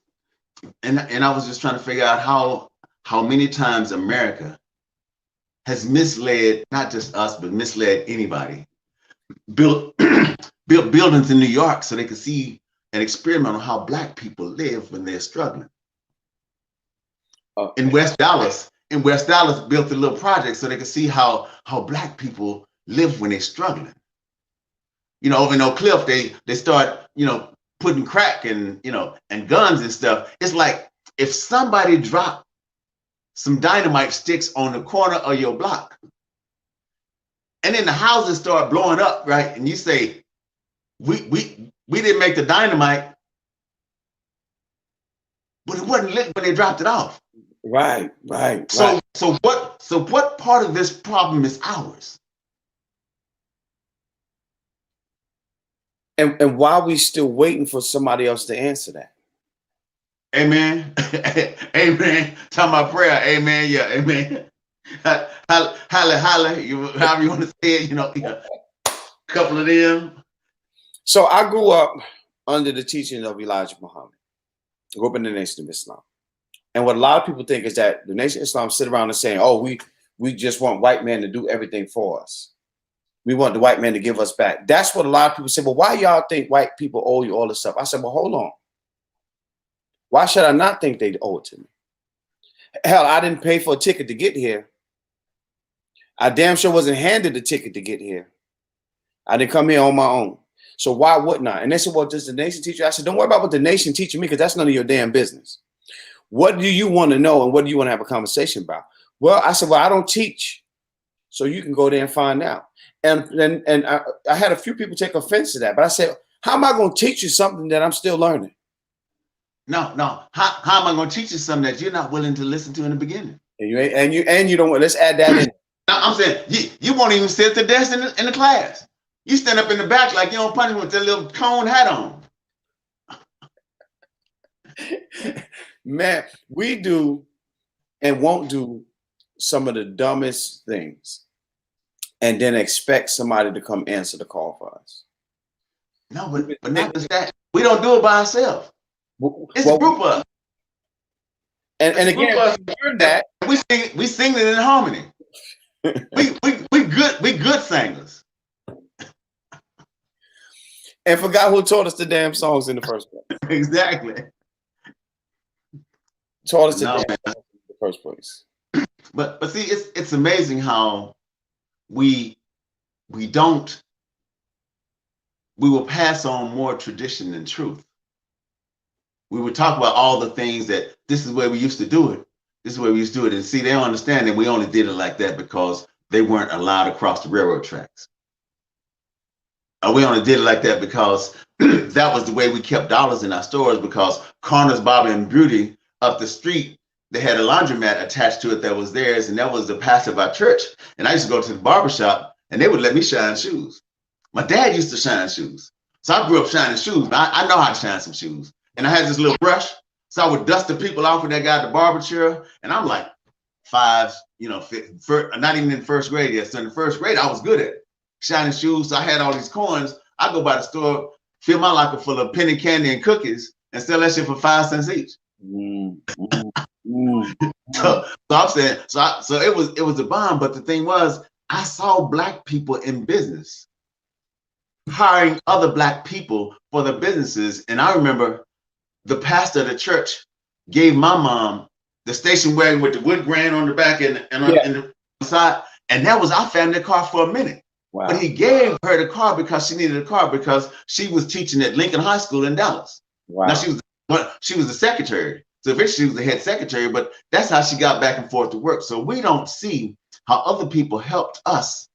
and I was just trying to figure out how many times America has misled not just us, but misled anybody. Built buildings in New York so they could see and experiment on how Black people live when they're struggling. In West Dallas, built a little project so they could see how Black people live when they're struggling. Over in Oak Cliff, they start, putting crack and guns and stuff. It's like if somebody dropped some dynamite sticks on the corner of your block, and then the houses start blowing up, right? And you say, we didn't make the dynamite, but it wasn't lit when they dropped it off. Right. So what part of this problem is ours? And why are we still waiting for somebody else to answer that? Amen. Amen. Talking about prayer. Amen. Yeah. Amen. Holla. However you want to say it, a couple of them. So I grew up under the teaching of Elijah Muhammad. I grew up in the Nation of Islam. And what a lot of people think is that the Nation of Islam sit around and saying, oh, we just want white men to do everything for us. We want the white man to give us back. That's what a lot of people say. Well, why y'all think white people owe you all this stuff? I said, well, hold on. Why should I not think they owe it to me? Hell, I didn't pay for a ticket to get here. I damn sure wasn't handed a ticket to get here. I didn't come here on my own. So why wouldn't I? And they said, well, does the nation teach you? I said, don't worry about what the nation teaching me, because that's none of your damn business. What do you want to know, and what do you want to have a conversation about? Well, I said, well, I don't teach, so you can go there and find out. And I had a few people take offense to that, but I said, how am I going to teach you something that I'm still learning? No. How am I going to teach you something that you're not willing to listen to in the beginning? And you don't. Let's add that in. Now, I'm saying you won't even sit at the desk in the class. You stand up in the back like you don't punch with that little cone hat on. Man, we do and won't do some of the dumbest things, and then expect somebody to come answer the call for us. No, but not just that. We don't do it by ourselves. It's a group of us. And again, that we sing it in harmony. we good singers. And forgot who taught us the damn songs in the first place. Exactly. Taught us the damn songs in the first place. But see, it's amazing how we will pass on more tradition than truth. We would talk about all the things that this is where we used to do it. This is where we used to do it. And see, they don't understand that we only did it like that because they weren't allowed to cross the railroad tracks. We only did it like that because that was the way we kept dollars in our stores, because Corners, Bobby and Beauty up the street, they had a laundromat attached to it that was theirs, and that was the pastor of our church. And I used to go to the barbershop and they would let me shine shoes. My dad used to shine shoes. So I grew up shining shoes. I know how to shine some shoes. And I had this little brush. So I would dust the people off with that guy at the barber chair. And I'm like 5, not even in first grade yet. So in the first grade, I was good at it. Shining shoes. So I had all these coins. I go by the store, fill my locker full of penny candy and cookies, and sell that shit for 5 cents each. So I'm saying, so it was a bomb. But the thing was, I saw Black people in business hiring other Black people for their businesses. And I remember the pastor of the church gave my mom the station wagon with the wood grain on the back and on the side. And that was our family car for a minute. Wow. But he gave her the car because she needed a car, because she was teaching at Lincoln High School in Dallas. Wow. Now she was the secretary. So eventually she was the head secretary, but that's how she got back and forth to work. So we don't see how other people helped us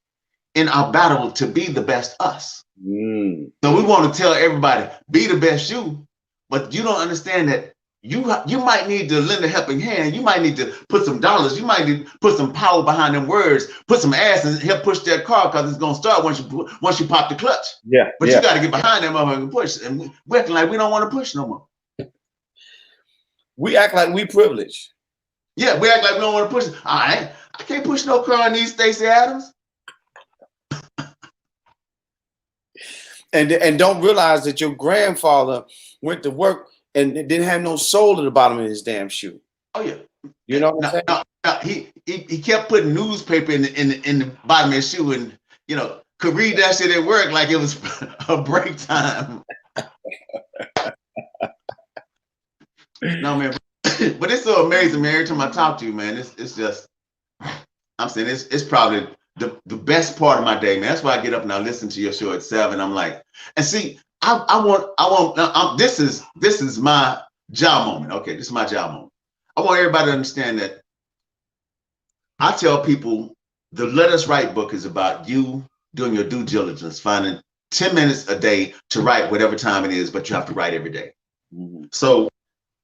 in our battle to be the best us. So we want to tell everybody, be the best you, but you don't understand that you might need to lend a helping hand. You might need to put some dollars. You might need to put some power behind them words, put some ass and help push that car, because it's going to start once you pop the clutch. Yeah. But you got to get behind them and push. And we're acting like we don't want to push no more. We act like we privileged. Yeah, we act like we don't want to push. I can't push no car in these Stacey Adams. And don't realize that your grandfather went to work and didn't have no soul at the bottom of his damn shoe. Oh yeah, you know what I'm saying? He kept putting newspaper in the bottom of his shoe, and could read that shit at work like it was a break time. No man, but it's so amazing, man. Every time I talk to you, man, it's just, I'm saying it's probably the best part of my day, man. That's why I get up and I listen to your show at 7. I'm like, and see, this is my job moment. Okay, this is my job moment. I want everybody to understand that I tell people the Let Us Write book is about you doing your due diligence, finding 10 minutes a day to write whatever time it is, but you have to write every day. So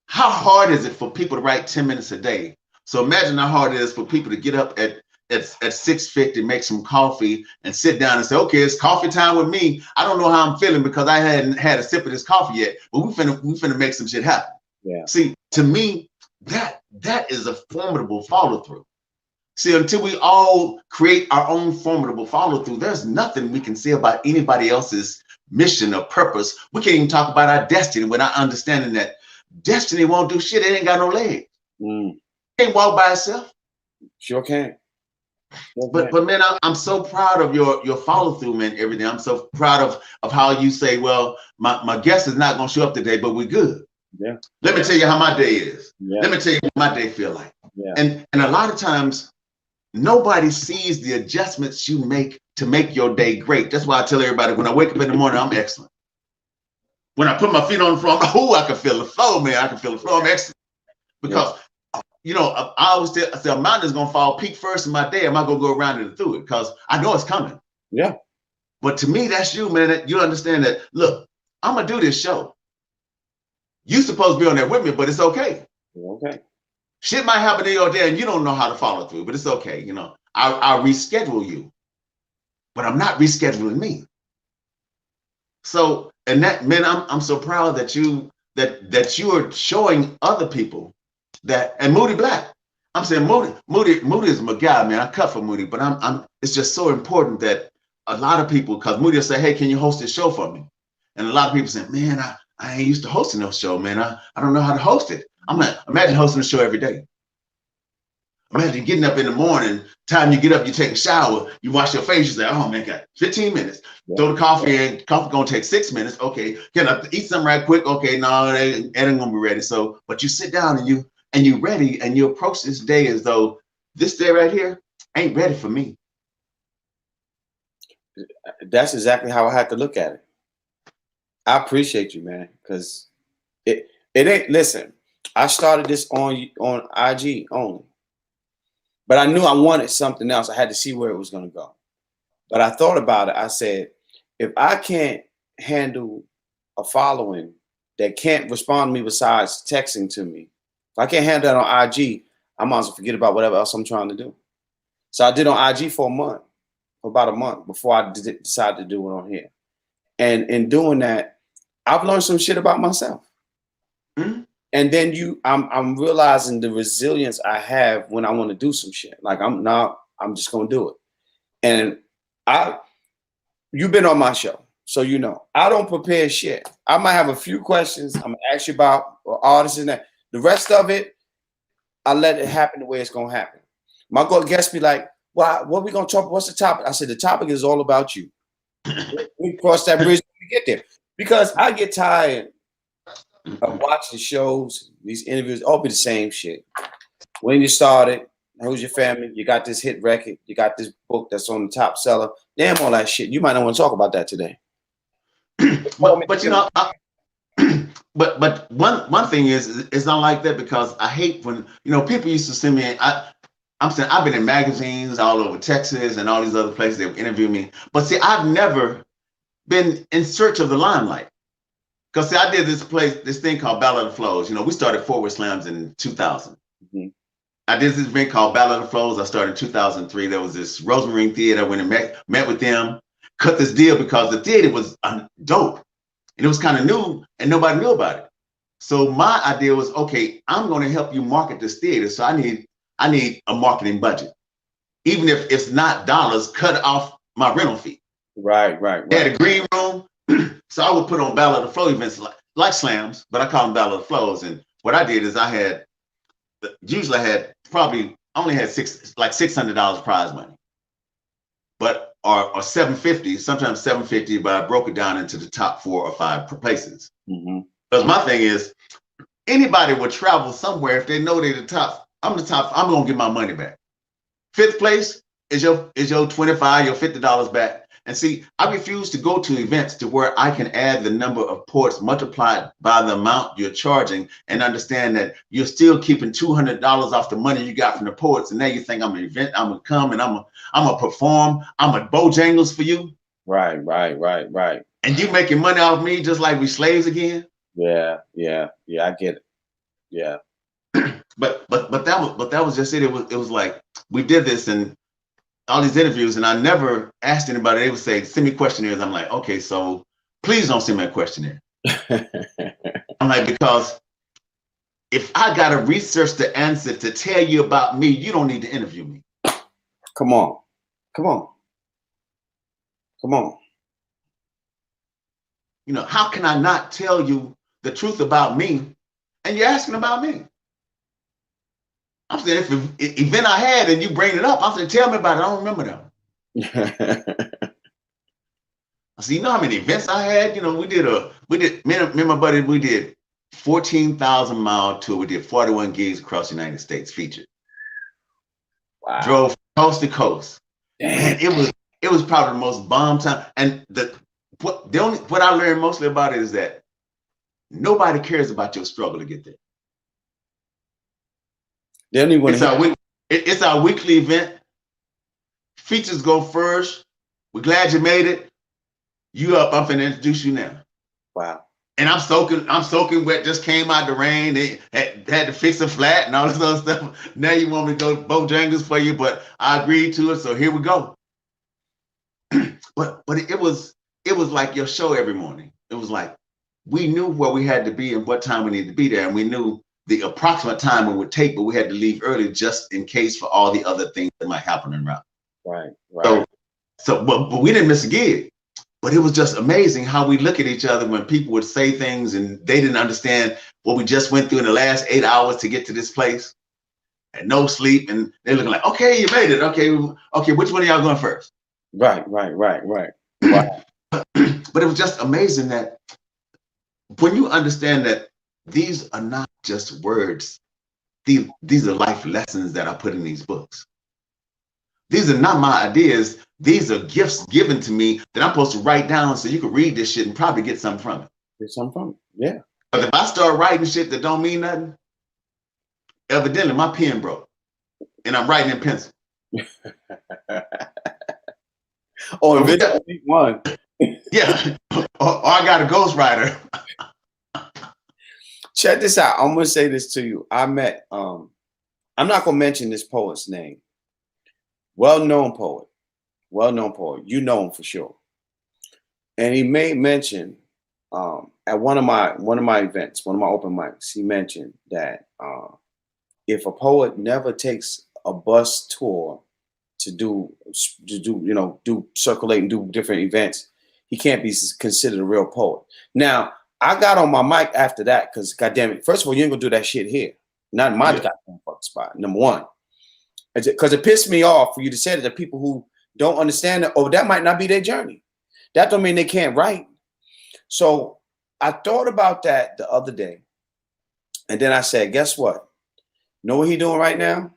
how hard is it for people to write 10 minutes a day? So imagine how hard it is for people to get up at 6:50, make some coffee and sit down and say, okay, it's coffee time with me. I don't know how I'm feeling because I hadn't had a sip of this coffee yet, but we finna make some shit happen. Yeah. See, to me, that is a formidable follow through. See, until we all create our own formidable follow through, there's nothing we can say about anybody else's mission or purpose. We can't even talk about our destiny without understanding that destiny won't do shit. It ain't got no legs. It can't walk by itself. Sure can. But man, I'm so proud of your follow through, man. Everything. I'm so proud of how you say, well, my guest is not gonna show up today, but we're good. Yeah. Let me tell you how my day is. Yeah. Let me tell you what my day feel like. Yeah. And a lot of times nobody sees the adjustments you make to make your day great. That's why I tell everybody when I wake up in the morning, I'm excellent. When I put my feet on the floor, I can feel the flow, man. I can feel the flow. I'm excellent. Because I always say a mountain is gonna fall peak first in my day. I'm not gonna go around it through it because I know it's coming. Yeah. But to me, that's you, man. You understand that. Look, I'm gonna do this show. You supposed to be on there with me, but it's okay. Okay. Shit might happen in your day and you don't know how to follow through, but it's okay. I'll reschedule you, but I'm not rescheduling me. So, and that, man, I'm so proud that you are showing other people that, and Moody Black. I'm saying Moody is my guy, man. I cut for Moody, but it's just so important that a lot of people, because Moody will say, hey, can you host this show for me? And a lot of people say, man, I ain't used to hosting no show, man. I don't know how to host it. I'm like, imagine hosting a show every day. Imagine getting up in the morning, time you get up, you take a shower, you wash your face, you say, oh man, got 15 minutes. Yeah. Throw the coffee in, coffee gonna take 6 minutes. Okay, can I eat something right quick? Okay, no, it ain't gonna be ready. So, but you sit down and you ready and you approach this day as though this day right here ain't ready for me. That's exactly how I had to look at it. I appreciate you, man, because it ain't, listen, I started this on IG only. But I knew I wanted something else. I had to see where it was going to go. But I thought about it. I said, if I can't handle a following that can't respond to me besides texting to me, if I can't handle that on IG, I might as well forget about whatever else I'm trying to do. So I did on IG for about a month before I decided to do it on here. And in doing that, I've learned some shit about myself. Mm-hmm. And then I'm realizing the resilience I have when I want to do some shit. Like I'm just gonna do it. And you've been on my show, so you know I don't prepare shit. I might have a few questions I'm gonna ask you about artists and that. The rest of it, I let it happen the way it's gonna happen. My guests be like, "Well, what are we gonna talk? What's the topic?" I said, "The topic is all about you." We cross that bridge when we get there, because I get tired of watching shows, these interviews, all be the same shit. When you started, who's your family? You got this hit record. You got this book that's on the top seller. Damn, all that shit. You might not want to talk about that today. but you know, but one thing is, it's not like that, because I hate when, people used to send me, I'm saying I've been in magazines all over Texas and all these other places that interview me. But see, I've never been in search of the limelight. Because see, I did this thing called Battle of the Flows. We started Forward Slams in 2000. Mm-hmm. I did this event called Battle of the Flows. I started in 2003. There was this Rosemarine Theater. I went and met with them, cut this deal because the theater was dope. And it was kind of new and nobody knew about it. So my idea was, okay, I'm going to help you market this theater. So I need a marketing budget. Even if it's not dollars, cut off my rental fee. Right. They had a green room. So I would put on Battle of the Flow events like slams, but I call them Battle of the Flows. And what I did is usually I had probably only had $600 prize money, but or $750, sometimes $750, but I broke it down into the top 4 or 5 places. Mm-hmm. Because my thing is, anybody would travel somewhere if they know they're the top. I'm the top. I'm gonna get my money back. 5th place is your $25, your $50 back. And see, I refuse to go to events to where I can add the number of ports multiplied by the amount you're charging and understand that you're still keeping $200 off the money you got from the ports. And now you think I'm an event, I'm gonna come and I'm gonna perform, I'm a Bojangles for you. Right. And you making money off me just like we slaves again? Yeah, I get it. Yeah. But that was just it. It was like we did this and all these interviews, and I never asked anybody. They would say, send me questionnaires. I'm like, okay, so please don't send me a questionnaire. I'm like, because if I got to research the answer to tell you about me, you don't need to interview me. Come on. How can I not tell you the truth about me and you're asking about me? I'm saying, if an event I had and you bring it up, I'm saying, tell me about it. I don't remember them. I said, you know how many events I had? You know, me and my buddy, we did 14,000-mile tour. We did 41 gigs across the United States featured. Wow. Drove coast to coast. Damn. Man, it was probably the most bomb time. And what I learned mostly about it is that nobody cares about your struggle to get there. They don't even want to it's our weekly event. Features go first. We're glad you made it. You up, I'm finna introduce you now. Wow. And I'm soaking wet, just came out the rain. They had to fix a flat and all this other stuff. Now you want me to go Bojangles for you, but I agreed to it, so here we go. but it was like your show every morning. It was like we knew where we had to be and what time we needed to be there, and we knew the approximate time it would take, but we had to leave early just in case for all the other things that might happen en route. Right. But we didn't miss a gig. But it was just amazing how we look at each other when people would say things and they didn't understand what we just went through in the last 8 hours to get to this place. And no sleep, and they're looking like, okay, you made it. Okay, which one of y'all going first? Right. Wow. But it was just amazing that when you understand that these are not just words, these are life lessons that I put in these books. These are not my ideas. These are gifts given to me that I'm supposed to write down so you can read this shit and probably get something from it. Yeah. But if I start writing shit that don't mean nothing, evidently my pen broke and I'm writing in pencil. Oh, eventually one. Yeah. or I got a ghostwriter. Check this out. I'm gonna say this to you. I met I'm not gonna mention this poet's name. Well-known poet. You know him for sure. And he made mention at one of my events, one of my open mics, he mentioned that if a poet never takes a bus tour to do circulate and do different events, he can't be considered a real poet. Now, I got on my mic after that because, goddamn it, first of all, you ain't gonna do that shit here, not in my goddamn fucking spot. Number one, because it pissed me off for you to say that the people who don't understand that, that might not be their journey. That don't mean they can't write. So I thought about that the other day, and then I said, guess what? Know what he doing right now?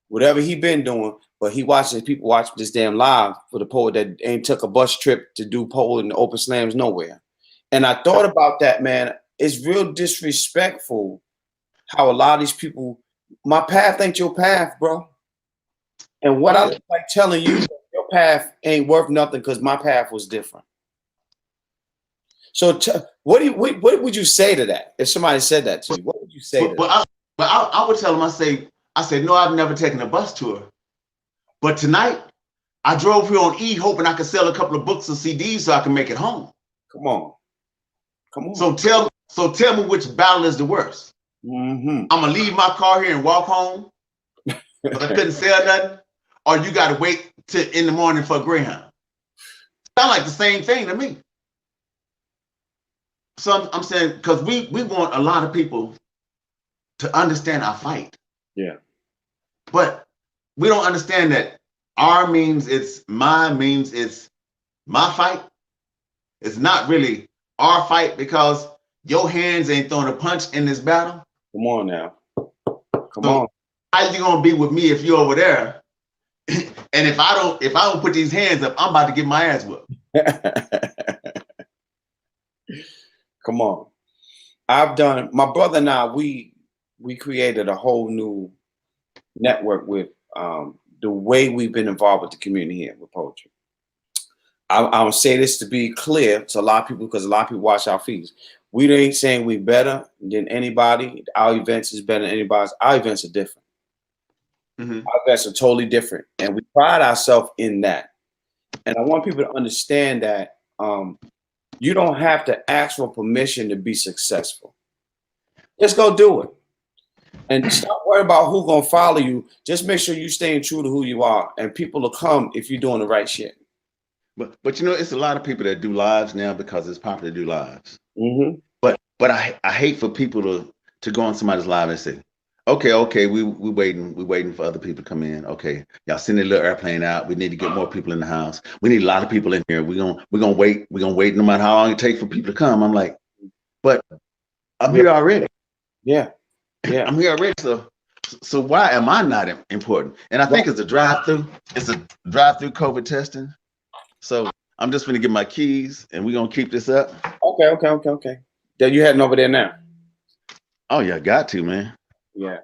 Whatever he been doing, but people watch this damn live for the poet that ain't took a bus trip to do poetry and open slams nowhere. And I thought about that, man. It's real disrespectful how a lot of these people, my path ain't your path, bro. And what I like telling you, your path ain't worth nothing because my path was different. So what would you say to that? If somebody said that to you, what would you say to that? I would tell them, I said, no, I've never taken a bus tour. But tonight, I drove here on E hoping I could sell a couple of books or CDs so I can make it home. Come on. So tell me which battle is the worst. Mm-hmm. I'm gonna leave my car here and walk home because I couldn't sell nothing, or you gotta wait till in the morning for a Greyhound. Sound like the same thing to me. So I'm saying, because we want a lot of people to understand our fight. Yeah. But we don't understand that our means it's my fight. It's not really our fight because your hands ain't throwing a punch in this battle. Come on now. Come on. How you gonna be with me if you're over there? And if I don't put these hands up, I'm about to get my ass whooped. Come on. My brother and I, we created a whole new network with the way we've been involved with the community here with poetry. I'll say this to be clear to a lot of people because a lot of people watch our feeds. We ain't saying we better than anybody. Our events is better than anybody's. Our events are different. Mm-hmm. Our events are totally different. And we pride ourselves in that. And I want people to understand that you don't have to ask for permission to be successful. Just go do it. And stop worrying about who's going to follow you. Just make sure you're staying true to who you are. And people will come if you're doing the right shit. But you know, it's a lot of people that do lives now because it's popular to do lives. Mm-hmm. But I hate for people to go on somebody's live and say, okay, we waiting for other people to come in. Okay, y'all send a little airplane out. We need to get more people in the house. We need a lot of people in here. We're gonna wait. We're gonna wait no matter how long it takes for people to come. I'm like, but I'm Yeah. here already. Yeah. Yeah. I'm here already. So why am I not important? And I think it's a drive-through. It's a drive-through COVID testing. So I'm just gonna get my keys, and we're gonna keep this up. Okay. Then you heading over there now? Oh yeah, got to, man. Yeah.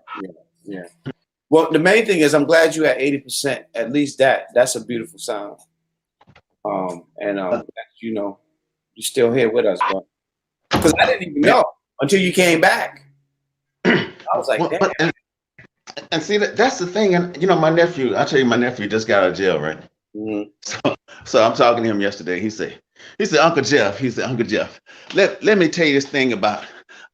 Well, the main thing is I'm glad you had 80%. At least that's a beautiful sign. You know, you're still here with us, bro. Because I didn't even know until you came back. I was like, damn. And see that's the thing. And you know, my nephew, I tell you, my nephew just got out of jail, right? Mm-hmm. So I'm talking to him yesterday. He said, Uncle Jeff, let me tell you this thing about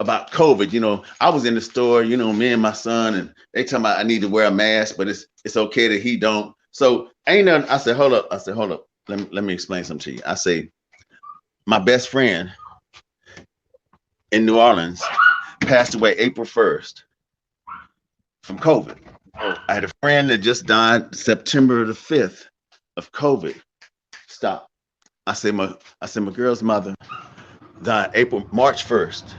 COVID. You know, I was in the store, you know, me and my son, and they talking about I need to wear a mask, but it's okay that he don't. So ain't nothing. I said, hold up. Let me explain something to you. I say, my best friend in New Orleans passed away April 1st from COVID. I had a friend that just died September the 5th of COVID. Stop. I said my girl's mother died March 1st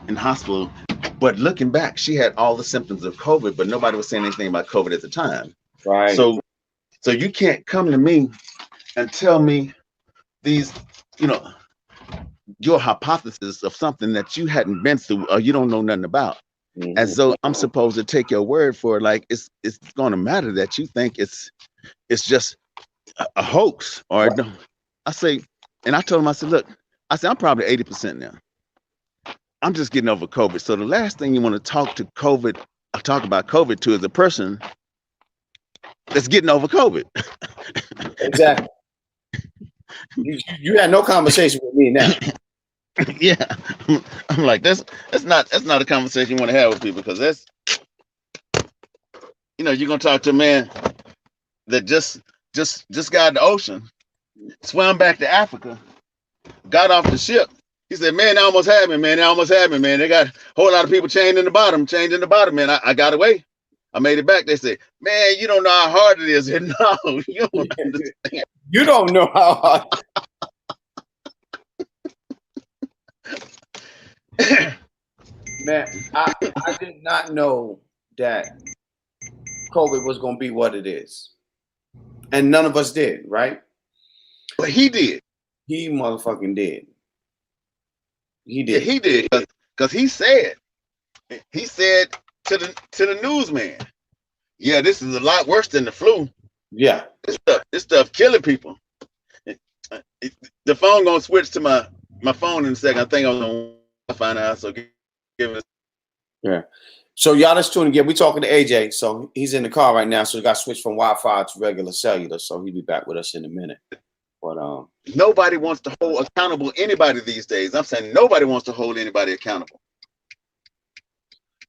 in hospital. But looking back, she had all the symptoms of COVID, but nobody was saying anything about COVID at the time. Right. So you can't come to me and tell me these, you know, your hypothesis of something that you hadn't been through or you don't know nothing about. Mm-hmm. As though I'm supposed to take your word for it, like it's going to matter that you think it's just a hoax or right. I say, and I told him, I said, look, I'm probably 80% now. I'm just getting over COVID. So the last thing you want to talk about COVID to is a person that's getting over COVID. Exactly. You had no conversation with me now. Yeah, I'm like that's not a conversation you want to have with people, because that's, you know, you're gonna talk to a man that just got in the ocean, swam back to Africa, got off the ship. He said, man, they almost had me, man. They got a whole lot of people chained in the bottom, man. I got away. I made it back. They said, man, you don't know how hard it is. And no, you don't understand. You don't know how hard. Man, I did not know that COVID was going to be what it is. And none of us did, right? But he did. He motherfucking did. He did. Yeah, he did, because he said to the newsman, yeah, this is a lot worse than the flu. Yeah. This stuff killing people. The phone gonna switch to my phone in a second. I think I'm gonna find out. So give us. Yeah. So y'all just tuning in. We talking to AJ. So he's in the car right now. So we got switched from Wi-Fi to regular cellular. So he'll be back with us in a minute. But nobody wants to hold accountable anybody these days. I'm saying nobody wants to hold anybody accountable.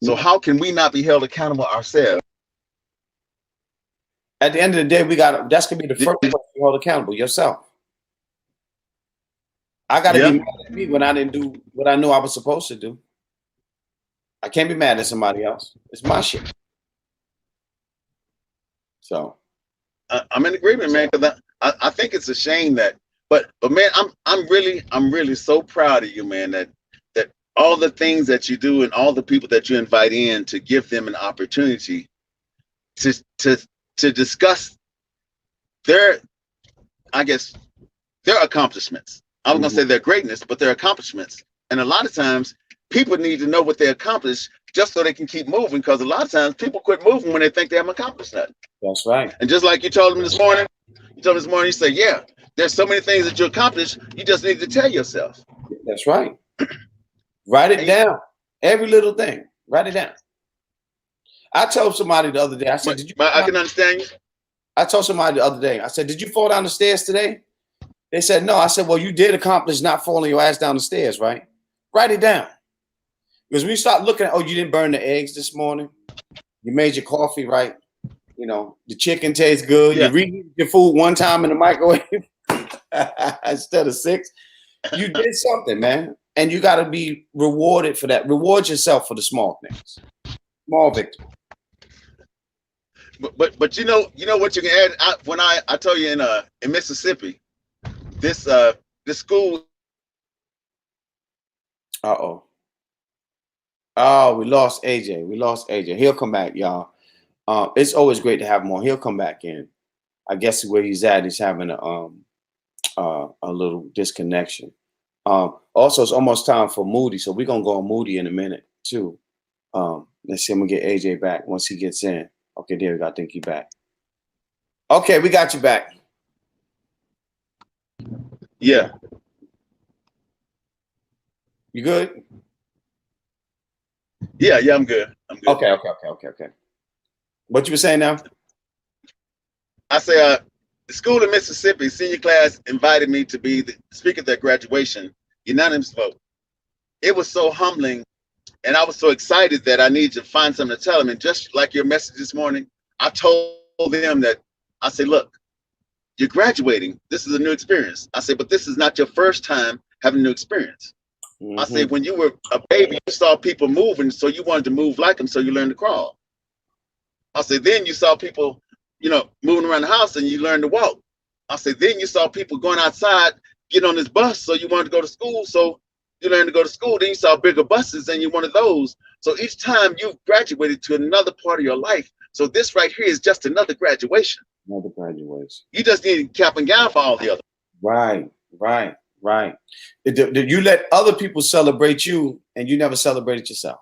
So how can we not be held accountable ourselves? At the end of the day, that's gonna be the first person you hold accountable, yourself. I gotta be mad at me when I didn't do what I knew I was supposed to do. I can't be mad at somebody else. It's my shit. So I'm in agreement, man, because I think it's a shame that, but man, I'm really so proud of you, man, that all the things that you do and all the people that you invite in to give them an opportunity to discuss their accomplishments. I was gonna say their greatness, but their accomplishments. And a lot of times people need to know what they accomplished just so they can keep moving, because a lot of times people quit moving when they think they haven't accomplished nothing. That's right. And just like you told them this morning, you say, yeah, there's so many things that you accomplished, you just need to tell yourself. That's right. Write it down. Every little thing. Write it down. I told somebody the other day, I said, I can understand you. I told somebody the other day, I said, did you fall down the stairs today? They said, no. I said, well, you did accomplish not falling your ass down the stairs, right? Write it down. Because when you start looking at, you didn't burn the eggs this morning. You made your coffee right. You know, the chicken tastes good. Yeah. You reheated your food one time in the microwave instead of 6. You did something, man. And you got to be rewarded for that. Reward yourself for the small things. Small victory. But you know what you can add. When I told you in Mississippi, this this school. Uh-oh. Oh, we lost AJ. We lost AJ. He'll come back, y'all. It's always great to have him on. He'll come back in. I guess where he's at, he's having a little disconnection. Also, it's almost time for Moody, so we're gonna go on Moody in a minute too. Let's see. I'm gonna get AJ back once he gets in. Okay, there we go. I think he's back. Okay, we got you back. Yeah. You good? Yeah, I'm good. I'm good. Okay. What you were saying now? I say, the school in Mississippi senior class invited me to be the speaker at their graduation, unanimous vote. It was so humbling, and I was so excited that I needed to find something to tell them. And just like your message this morning, I told them that, I say, look, you're graduating. This is a new experience. I say, but this is not your first time having a new experience. Mm-hmm. I say, when you were a baby, you saw people moving, so you wanted to move like them, so you learned to crawl. I say, then you saw people, moving around the house, and you learned to walk. I say, then you saw people going outside, get on this bus, so you wanted to go to school, so you learned to go to school. Then you saw bigger buses, and you wanted those. So each time you graduated to another part of your life. So this right here is just another graduation. Another graduation. You just need a cap and gown for all the other. Right. You let other people celebrate you, and you never celebrated yourself.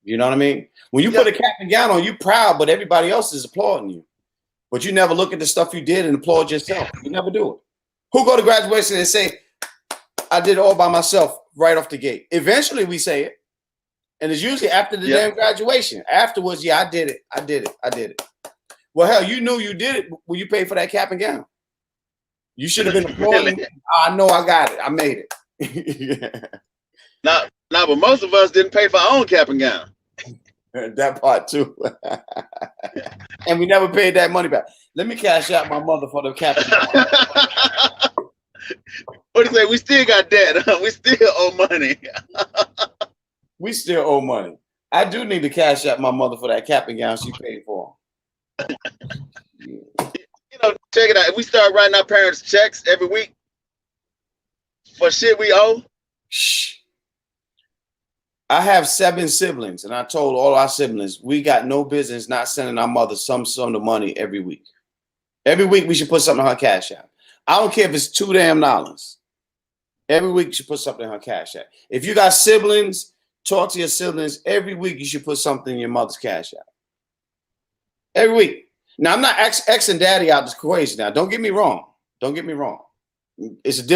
You know what I mean? When you put a cap and gown on, you proud, but everybody else is applauding you. But you never look at the stuff you did and applaud yourself. You never do it. Who go to graduation and say, I did it all by myself right off the gate? Eventually we say it. And it's usually after the damn graduation. Afterwards, I did it. Well, hell, you knew you did it when you paid for that cap and gown. You should have been applauding. I know I got it. I made it. Now, but most of us didn't pay for our own cap and gown. That part too. And we never paid that money back. Let me cash out my mother for the cap and gown. What do you say? We still got debt. We still owe money. We still owe money. I do need to cash out my mother for that cap and gown she paid for. Check it out. If we start writing our parents checks every week for shit we owe. I have 7 siblings, and I told all our siblings we got no business not sending our mother some sum of money every week. Every week we should put something on her cash app. I don't care if it's $2 damn. Every week you should put something on her cash app. If you got siblings, talk to your siblings. Every week you should put something in your mother's cash app. Every week. Now I'm not Xing daddy out this equation. Now don't get me wrong. It's a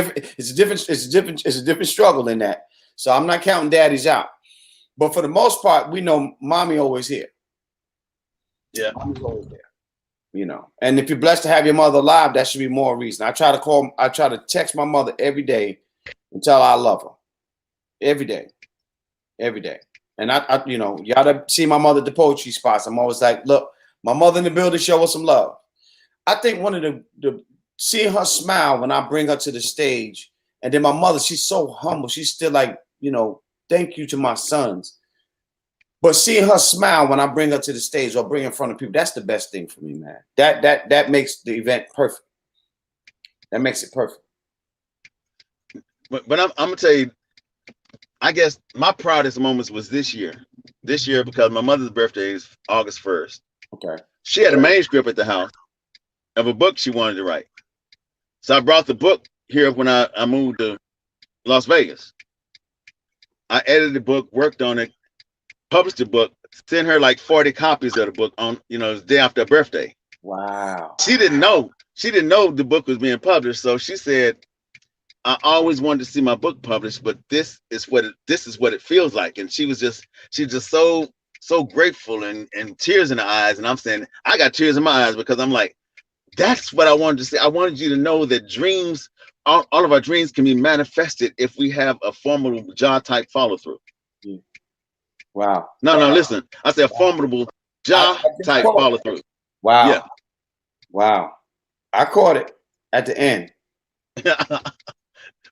different struggle in that. So I'm not counting daddies out. But for the most part, we know mommy always here. Yeah. Mommy's always there. And if you're blessed to have your mother alive, that should be more reason. I try to text my mother every day and tell her I love her. Every day. And I y'all to see my mother at the poetry spots. I'm always like, look, my mother in the building, show her some love. I think one of the seeing her smile when I bring her to the stage, and then my mother, she's so humble. She's still like, thank you to my sons. But seeing her smile when I bring her to the stage or bring her in front of people, that's the best thing for me, man. That makes the event perfect. That makes it perfect. But I'm gonna tell you, I guess my proudest moments was this year. This year because my mother's birthday is August 1st. Okay. She had a manuscript at the house of a book she wanted to write. So I brought the book here when I moved to Las Vegas. I edited the book, worked on it, published the book, sent her like 40 copies of the book on, the day after her birthday. Wow. She didn't know the book was being published. So she said, I always wanted to see my book published, but this is what it feels like. And she's just so grateful and tears in her eyes. And I'm saying, I got tears in my eyes because I'm like, that's what I wanted to say. I wanted you to know that dreams, all of our dreams can be manifested if we have a formidable job type follow through. Wow. No, listen. I said a formidable job type follow through. Wow. Yeah. Wow. I caught it at the end.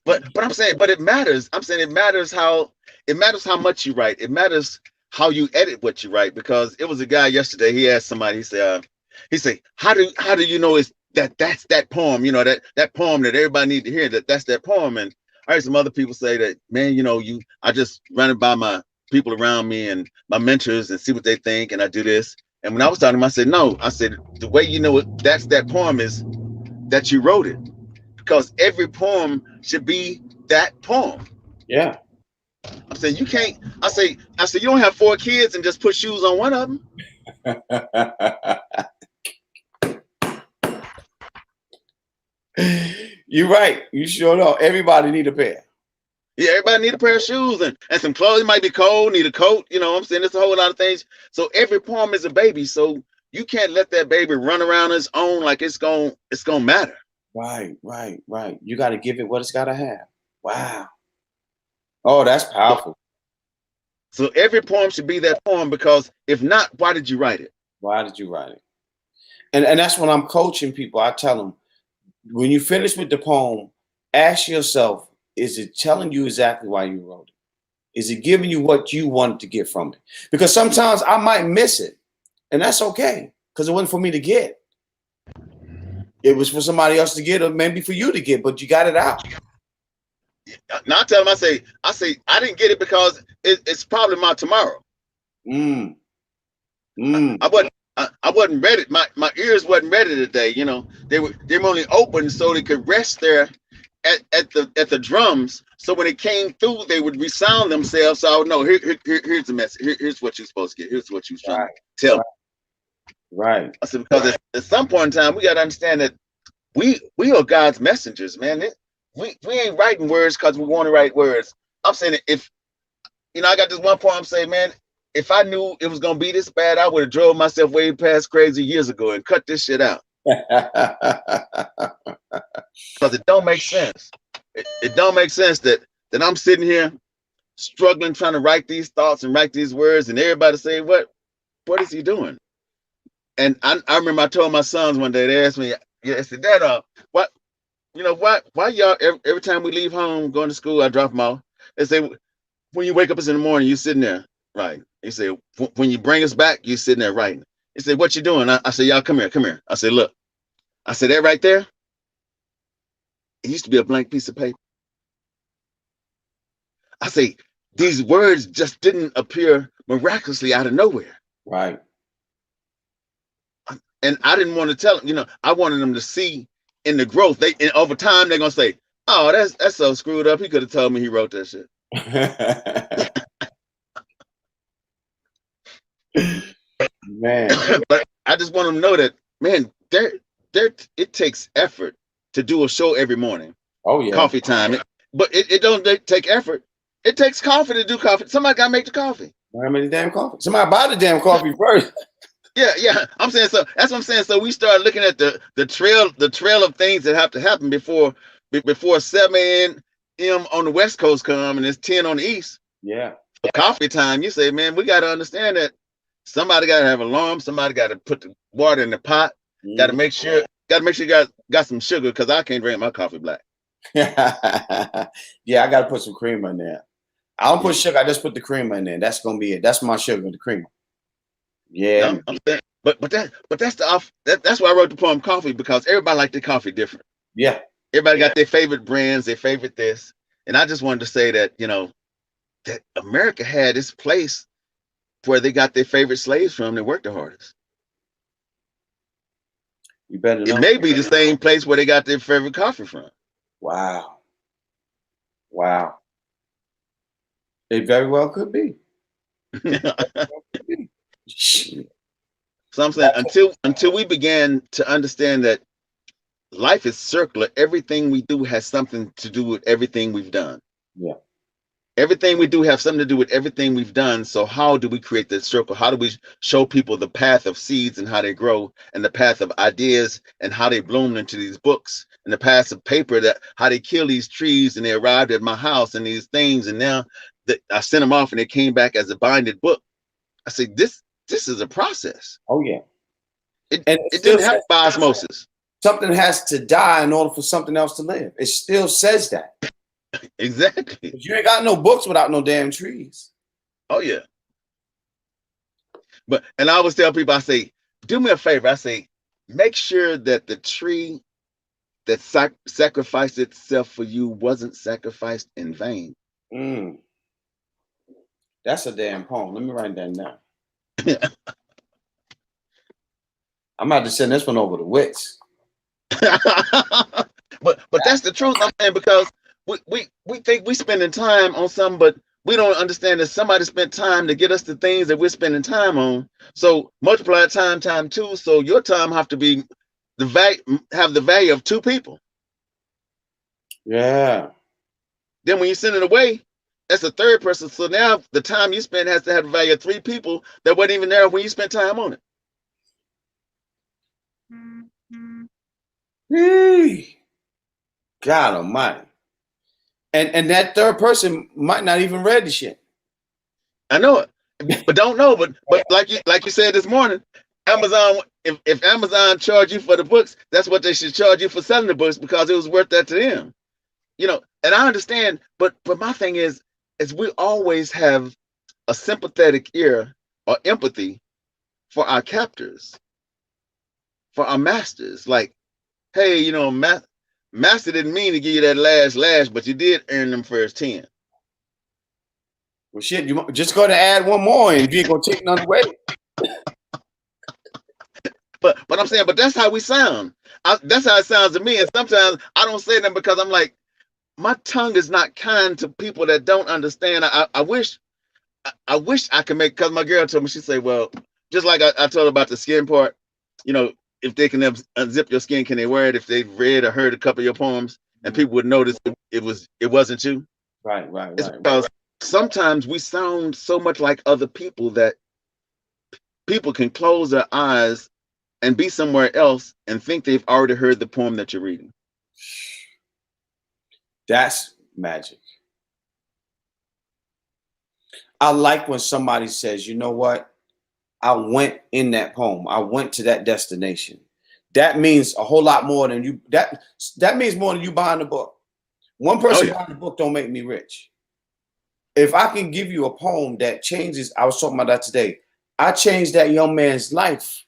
But I'm saying, but it matters. I'm saying it matters how much you write. It matters how you edit what you write, because it was a guy yesterday. He asked somebody. He said, how do you know that's that poem? You know, that poem that everybody need to hear. That's that poem. And I heard some other people say that, man, you know, I just run it by my people around me and my mentors and see what they think, and I do this. And when I was talking to him, I said, no, I said, the way you know that's that poem is that you wrote it, because every poem should be that poem. Yeah. I'm saying you can't. I say you don't have 4 kids and just put shoes on one of them. You're right. You sure know. Everybody need a pair. Yeah, everybody need a pair of shoes and some clothes. It might be cold, need a coat. You know what I'm saying? There's a whole lot of things. So every poem is a baby. So you can't let that baby run around its own like it's gonna matter. Right. You got to give it what it's got to have. Wow. Oh, that's powerful. So every poem should be that poem, because if not, why did you write it? Why did you write it? And that's when I'm coaching people. I tell them, when you finish with the poem, ask yourself, is it telling you exactly why you wrote it? Is it giving you what you wanted to get from it? Because sometimes I might miss it, and that's okay, because it wasn't for me to get. It was for somebody else to get, or maybe for you to get, but you got it out. Now I tell them, I say I didn't get it because it's probably my tomorrow. I wasn't ready. My ears wasn't ready today. You know, they were only open so they could rest there at the drums. So when it came through, they would resound themselves. So I would know, here's the message. Here's what you're supposed to get. Here's what you're trying to tell. Right. I said, because at some point in time, we got to understand that we are God's messengers, man. We ain't writing words because we want to write words. I'm saying, if you know, I got this one poem saying, man, if I knew it was gonna be this bad, I would have drove myself way past crazy years ago and cut this shit out. Because it don't make sense. It don't make sense that I'm sitting here struggling trying to write these thoughts and write these words, and everybody say, what is he doing? And I remember I told my sons one day, they asked me, I said, Dad, what, you know, why y'all every time we leave home going to school, I drop them off. They say, when you wake up in the morning, you sitting there, right? They say, when you bring us back, you sitting there writing. They say, what you doing? I said, y'all come here. I said, look. I said, that right there, it used to be a blank piece of paper. I say, these words just didn't appear miraculously out of nowhere. Right. And I didn't want to tell them, you know, I wanted them to see in the growth. And over time, they're gonna say, oh, that's so screwed up. He could have told me he wrote that shit. Man. But I just want them to know that, man, it takes effort to do a show every morning. Oh yeah. Coffee time. But it don't take effort. It takes coffee to do coffee. Somebody gotta make the coffee. I make the damn coffee. Somebody buy the damn coffee first. Yeah. I'm saying, so that's what I'm saying. So we start looking at the trail of things that have to happen before 7 a.m. on the West Coast come, and it's 10 on the East. Yeah. Coffee time. You say, man, we got to understand that somebody got to have an alarm. Somebody got to put the water in the pot. Mm-hmm. Got to make sure you got some sugar, because I can't drink my coffee black. Yeah, I got to put some cream in there. I don't put sugar. I just put the cream in there. That's gonna be it. That's my sugar, the cream. Yeah. I'm saying, but that's why I wrote the poem Coffee, because everybody liked their coffee different. Yeah. Everybody got their favorite brands, their favorite this. And I just wanted to say that, you know, that America had this place where they got their favorite slaves from. They worked the hardest. You better know. It may be the same place where they got their favorite coffee from. Wow. It very well could be. So I'm saying, until we began to understand that life is circular, everything we do has something to do with everything we've done. Yeah. Everything we do has something to do with everything we've done. So how do we create that circle? How do we show people the path of seeds and how they grow, and the path of ideas and how they bloom into these books, and the path of paper, that how they kill these trees and they arrived at my house and these things, and now that I sent them off and they came back as a binded book. I say, this is a process. Oh yeah. It didn't happen by osmosis. Something has to die in order for something else to live. It still says that. Exactly. But you ain't got no books without no damn trees. Oh yeah. And I always tell people, I say, do me a favor. I say, make sure that the tree that sacrificed itself for you wasn't sacrificed in vain. Mm. That's a damn poem. Let me write that down. I'm about to send this one over to Wits. but that's the truth. I'm saying, because we think we spending time on something, but we don't understand that somebody spent time to get us the things that we're spending time on. So multiply time 2. So your time have to be have the value of 2 people. Yeah. Then when you send it away, that's a 3rd person. So now the time you spend has to have the value of 3 people that wasn't even there when you spent time on it. Hey. God almighty. And that 3rd person might not even read the shit. I know it, but don't know. But like you said this morning, Amazon. If Amazon charge you for the books, that's what they should charge you for selling the books, because it was worth that to them. And I understand. But my thing is we always have a sympathetic ear or empathy for our captors, for our masters. Like, hey, master didn't mean to give you that last lash, but you did earn them first 10. Well, shit, you just go to add one more, and if you ain't gonna take none away. But I'm saying, but that's how we sound. That's how it sounds to me. And sometimes I don't say them because I'm like, my tongue is not kind to people that don't understand. I wish I could make, because my girl told me, she said, well, just like I told her about the skin part, if they can unzip your skin, can they wear it? If they've read or heard a couple of your poems, and people would notice it wasn't you. Right. It's because sometimes we sound so much like other people that people can close their eyes and be somewhere else and think they've already heard the poem that you're reading. That's magic. I like when somebody says, you know what? I went in that poem. I went to that destination. That means a whole lot more than you. That means more than you buying the book. One person buying the book don't make me rich. If I can give you a poem that changes, I was talking about that today. I changed that young man's life.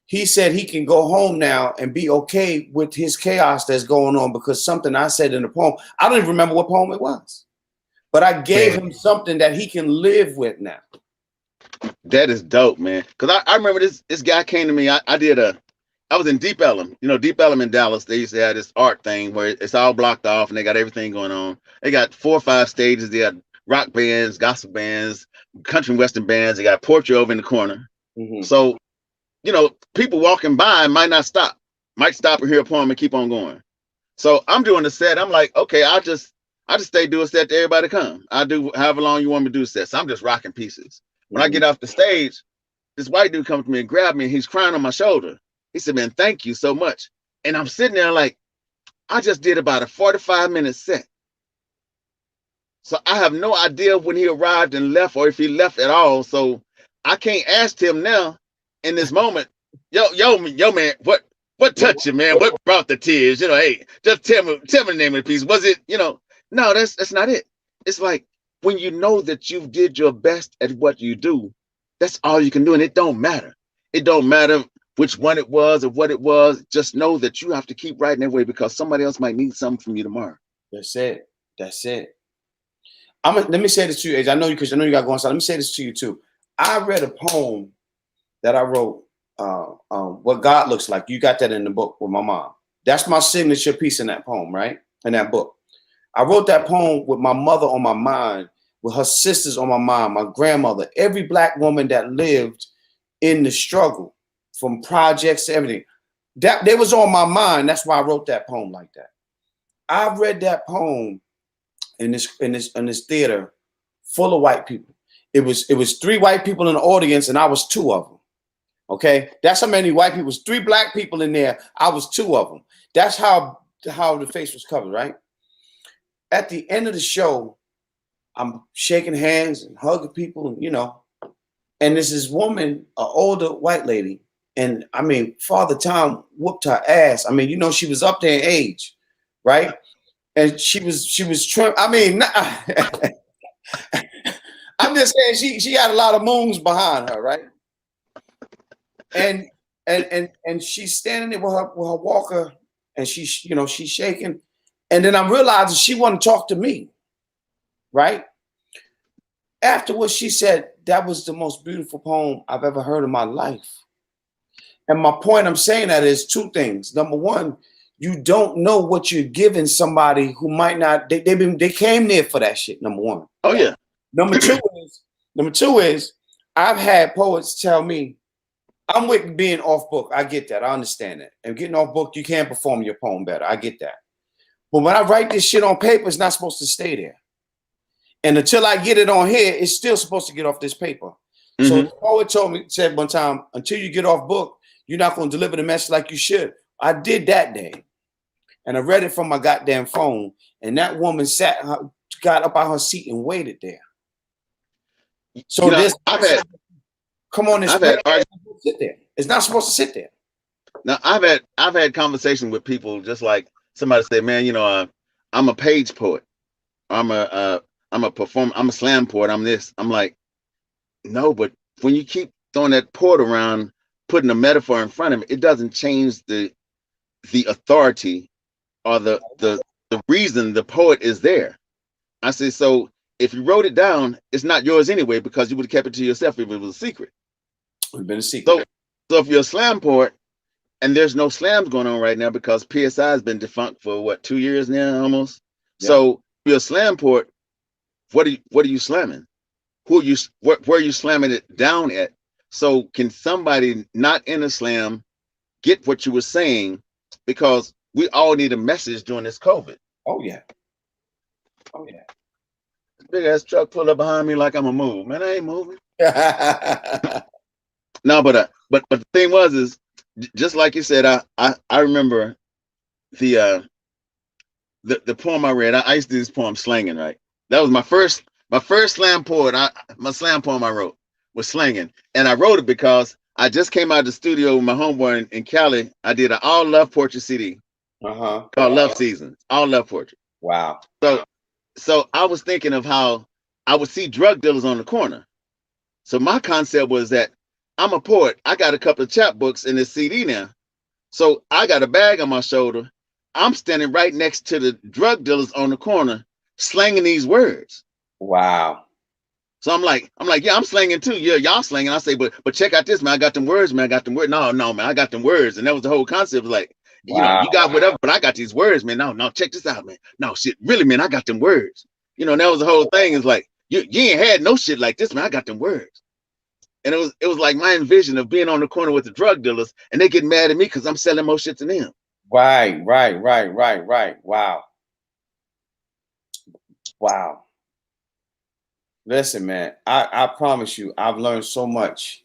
He said he can go home now and be okay with his chaos that's going on because something I said in the poem. I don't even remember what poem it was, but I gave him something that he can live with now. That is dope, man. Because I remember this guy came to me. I was in Deep Ellum. Deep Ellum in Dallas, they used to have this art thing where it's all blocked off and they got everything going on. They got 4 or 5 stages. They got rock bands, gospel bands, country and western bands. They got poetry over in the corner. Mm-hmm. So, people walking by might not stop, might stop and hear a poem and keep on going. So I'm doing the set. I'm like, okay, I just stay do a set to everybody come. I do however long you want me to do sets. So I'm just rocking pieces. When I get off the stage, this white dude comes to me and grabs me and he's crying on my shoulder. He said, man, thank you so much. And I'm sitting there like, I just did about a 45-minute set. So I have no idea when he arrived and left, or if he left at all. So I can't ask him now in this moment, yo man, what touched you, man? What brought the tears? Hey, just tell me the name of the piece. Was it, no, that's not it. It's like, when you know that you did your best at what you do, that's all you can do. And it don't matter. It don't matter which one it was or what it was. Just know that you have to keep writing that way because somebody else might need something from you tomorrow. That's it. Let me say this to you, AJ. I know you because I know you got going. So let me say this to you too. I read a poem that I wrote, What God Looks Like. You got that in the book with my mom. That's my signature piece in that poem, right? In that book. I wrote that poem with my mother on my mind, with her sisters on my mind, my grandmother, every Black woman that lived in the struggle, from projects to everything. That they was on my mind. That's why I wrote that poem like that. I read that poem in this theater full of white people. It was 3 white people in the audience, and I was 2 of them. Okay, that's how many white people. It was 3 Black people in there. I was 2 of them. That's how the face was covered, right? At the end of the show, I'm shaking hands and hugging people, and there's this woman, an older white lady, and I mean, Father Time whooped her ass. I mean, she was up there in age, right? And she was trim. I mean, I'm just saying she had a lot of moons behind her, right? And she's standing there with her walker, and she's she's shaking, and then I'm realizing she wanted to talk to me, right? Afterwards, she said that was the most beautiful poem I've ever heard in my life. And my point I'm saying that is two things. Number one, you don't know what you're giving somebody who might not. They came there for that shit. Number one. Oh yeah. Number two is I've had poets tell me, I'm with being off book. I get that. I understand that. And getting off book, you can perform your poem better. I get that. But when I write this shit on paper, it's not supposed to stay there. And until I get it on here, it's still supposed to get off this paper. So the poet said one time, until you get off book, you're not going to deliver the message like you should. I did that day. And I read it from my goddamn phone. And that woman got up out her seat and waited there. So this, come on, sit there. It's not supposed to sit there. Now I've had conversations with people, just like somebody said, man, I'm a page poet. I'm a performer. I'm a slam poet. I'm this. I'm like, no, but when you keep throwing that poet around, putting a metaphor in front of it, it doesn't change the authority or the reason the poet is there. I say, so if you wrote it down, it's not yours anyway, because you would have kept it to yourself if it was a secret. It would have been a secret. So if you're a slam poet, and there's no slams going on right now because PSI has been defunct for what, 2 years now almost. Yeah. So if you're a slam poet, what are you slamming? Where are you slamming it down at? So can somebody not in a slam get what you were saying? Because we all need a message during this COVID. Oh yeah. Oh yeah. Big ass truck pulled up behind me like I'm a move. Man, I ain't moving. No, but the thing is just like you said, I remember the poem I read. I used to do this poem slanging, right? That was my first slam poet. My slam poem I wrote was slanging, and I wrote it because I just came out of the studio with my homeboy in Cali. I did an all love portrait CD called Love Seasons. All love portrait. Wow. So I was thinking of how I would see drug dealers on the corner. So my concept was that I'm a poet. I got a couple of chapbooks in this CD now. So I got a bag on my shoulder. I'm standing right next to the drug dealers on the corner, slanging these words. Wow. So I'm like, yeah, I'm slanging too. Yeah, y'all slanging. I say, but check out this, man. I got them words, man. I got them words. No, man, I got them words. And that was the whole concept. Like, wow. You got whatever, but I got these words, man. No, check this out, man. No, shit, really, man, I got them words. And that was the whole thing. It's like, you ain't had no shit like this, man. I got them words. And it was like my envision of being on the corner with the drug dealers, and they get mad at me because I'm selling more shit than them. Right. Wow. Listen, man, I promise you, I've learned so much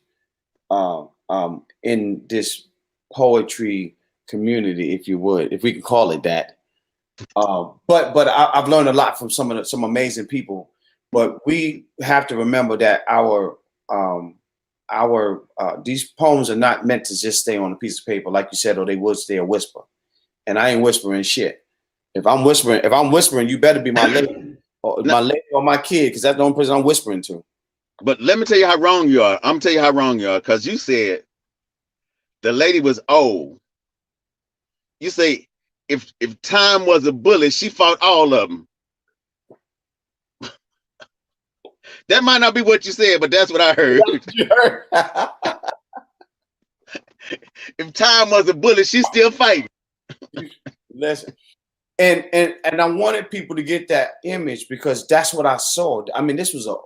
in this poetry community, if we can call it that. But I've learned a lot from some amazing people. But we have to remember that these poems are not meant to just stay on a piece of paper, like you said, or they would stay a whisper. And I ain't whispering shit. If I'm whispering, you better be my lady, or my kid, because that's the only person I'm whispering to. But let me tell you how wrong you are. I'm gonna tell you how wrong you are, because you said the lady was old. You say if time was a bullet, she fought all of them. That might not be what you said, but that's what I heard. If time was a bullet, she's still fighting. Listen, and I wanted people to get that image because that's what I saw. I mean, this was an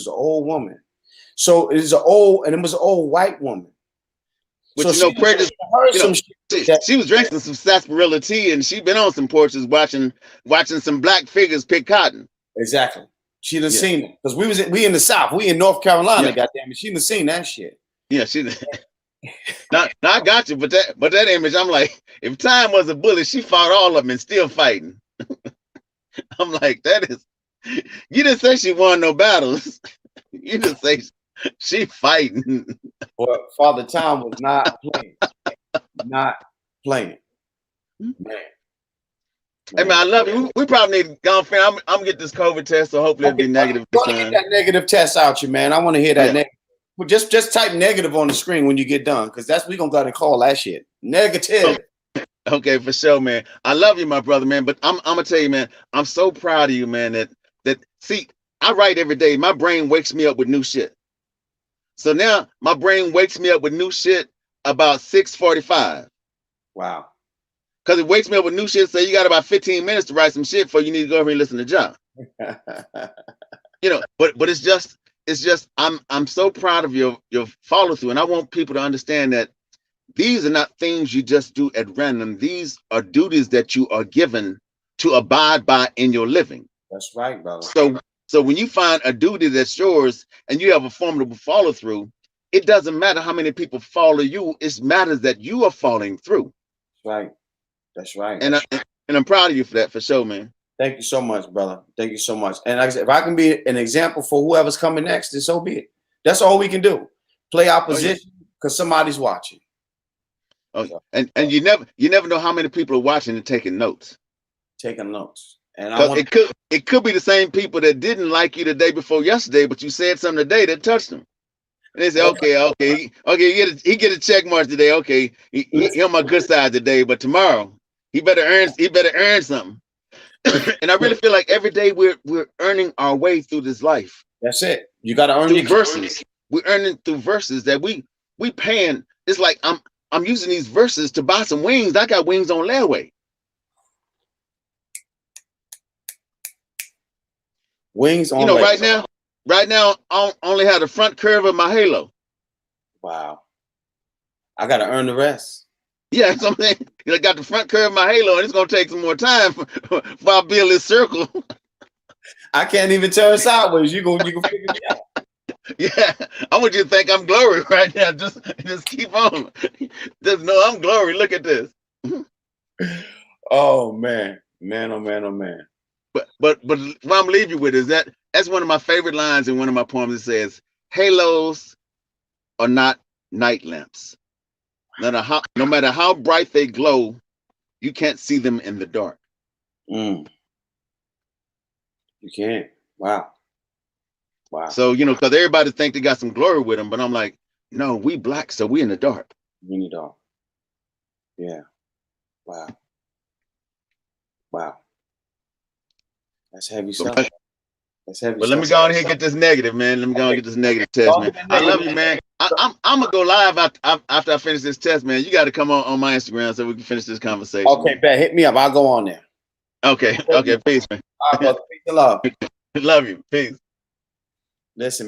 old woman. So it was an old white woman. But so she was drinking some sarsaparilla tea, and she'd been on some porches watching some black figures pick cotton. Exactly. She done seen it because we in the South, we in North Carolina. Goddamn it, she done seen that shit. Yeah, she. Now I got you, but that image, I'm like, if time was a bullet, she fought all of them and still fighting. I'm like, that is. You didn't say she won no battles. You didn't say she fighting. But Father Time was not playing, man. Hey man, I love you. We probably need to go on. I'm gonna get this COVID test, so hopefully it'll be negative. Get that negative test out, you man. I want to hear that. Well, just type negative on the screen when you get done, because we gonna gotta call that shit negative. Okay, for sure, man. I love you, my brother, man. But I'm gonna tell you, man, I'm so proud of you, man. That see, I write every day. My brain wakes me up with new shit. So now my brain wakes me up with new shit about 6:45. Wow. Because it wakes me up with new shit. So you got about 15 minutes to write some shit before you need to go over and listen to John. You know, but it's just I'm so proud of your follow through, and I want people to understand that these are not things you just do at random. These are duties that you are given to abide by in your living. That's right, brother. So when you find a duty that's yours and you have a formidable follow through, it doesn't matter how many people follow you. It matters that you are following through. Right. That's right. And I'm proud of you for that, for sure, man. Thank you so much, brother. Thank you so much. And like I said, if I can be an example for whoever's coming next, then so be it. That's all we can do. Play our position because somebody's watching. Oh, and you never know how many people are watching and taking notes. Taking notes. And it could be the same people that didn't like you the day before yesterday, but you said something today that touched them. And they say, okay, he get a check mark today. Okay, he on my good side today, but tomorrow he better earn something. And I really feel like every day we're earning our way through this life. That's it. You got to earn through verses. We're earning through verses that we paying. It's like I'm using these verses to buy some wings. I got wings on layaway. Wings on. You know, right now I only have the front curve of my halo. Wow. I got to earn the rest. Yeah, something. I got the front curve of my halo, and it's gonna take some more time for I build this circle. I can't even turn sideways. You can figure it out. Yeah, I want you to think I'm Glory right now. Just keep on. Just know I'm Glory. Look at this. Oh man. Oh man. But what I'm leaving you with is that's one of my favorite lines in one of my poems. It says, "Halos are not night lamps. No matter how bright they glow, you can't see them in the dark." You can't. Wow. So, you know, because everybody think they got some glory with them, but I'm like, no, we black, so we in the dark. We in the dark. Yeah. Wow. That's heavy stuff. That's heavy. But let me go on here and get this negative, man. Let me go and get this negative test, man. I love you, man. I'm gonna go live after I finish this test, man. You got to come on my Instagram so we can finish this conversation. Okay, bet. Hit me up. I'll go on there. Okay. Peace, man. All right, brother. Peace and love. Love you. Peace. Listen.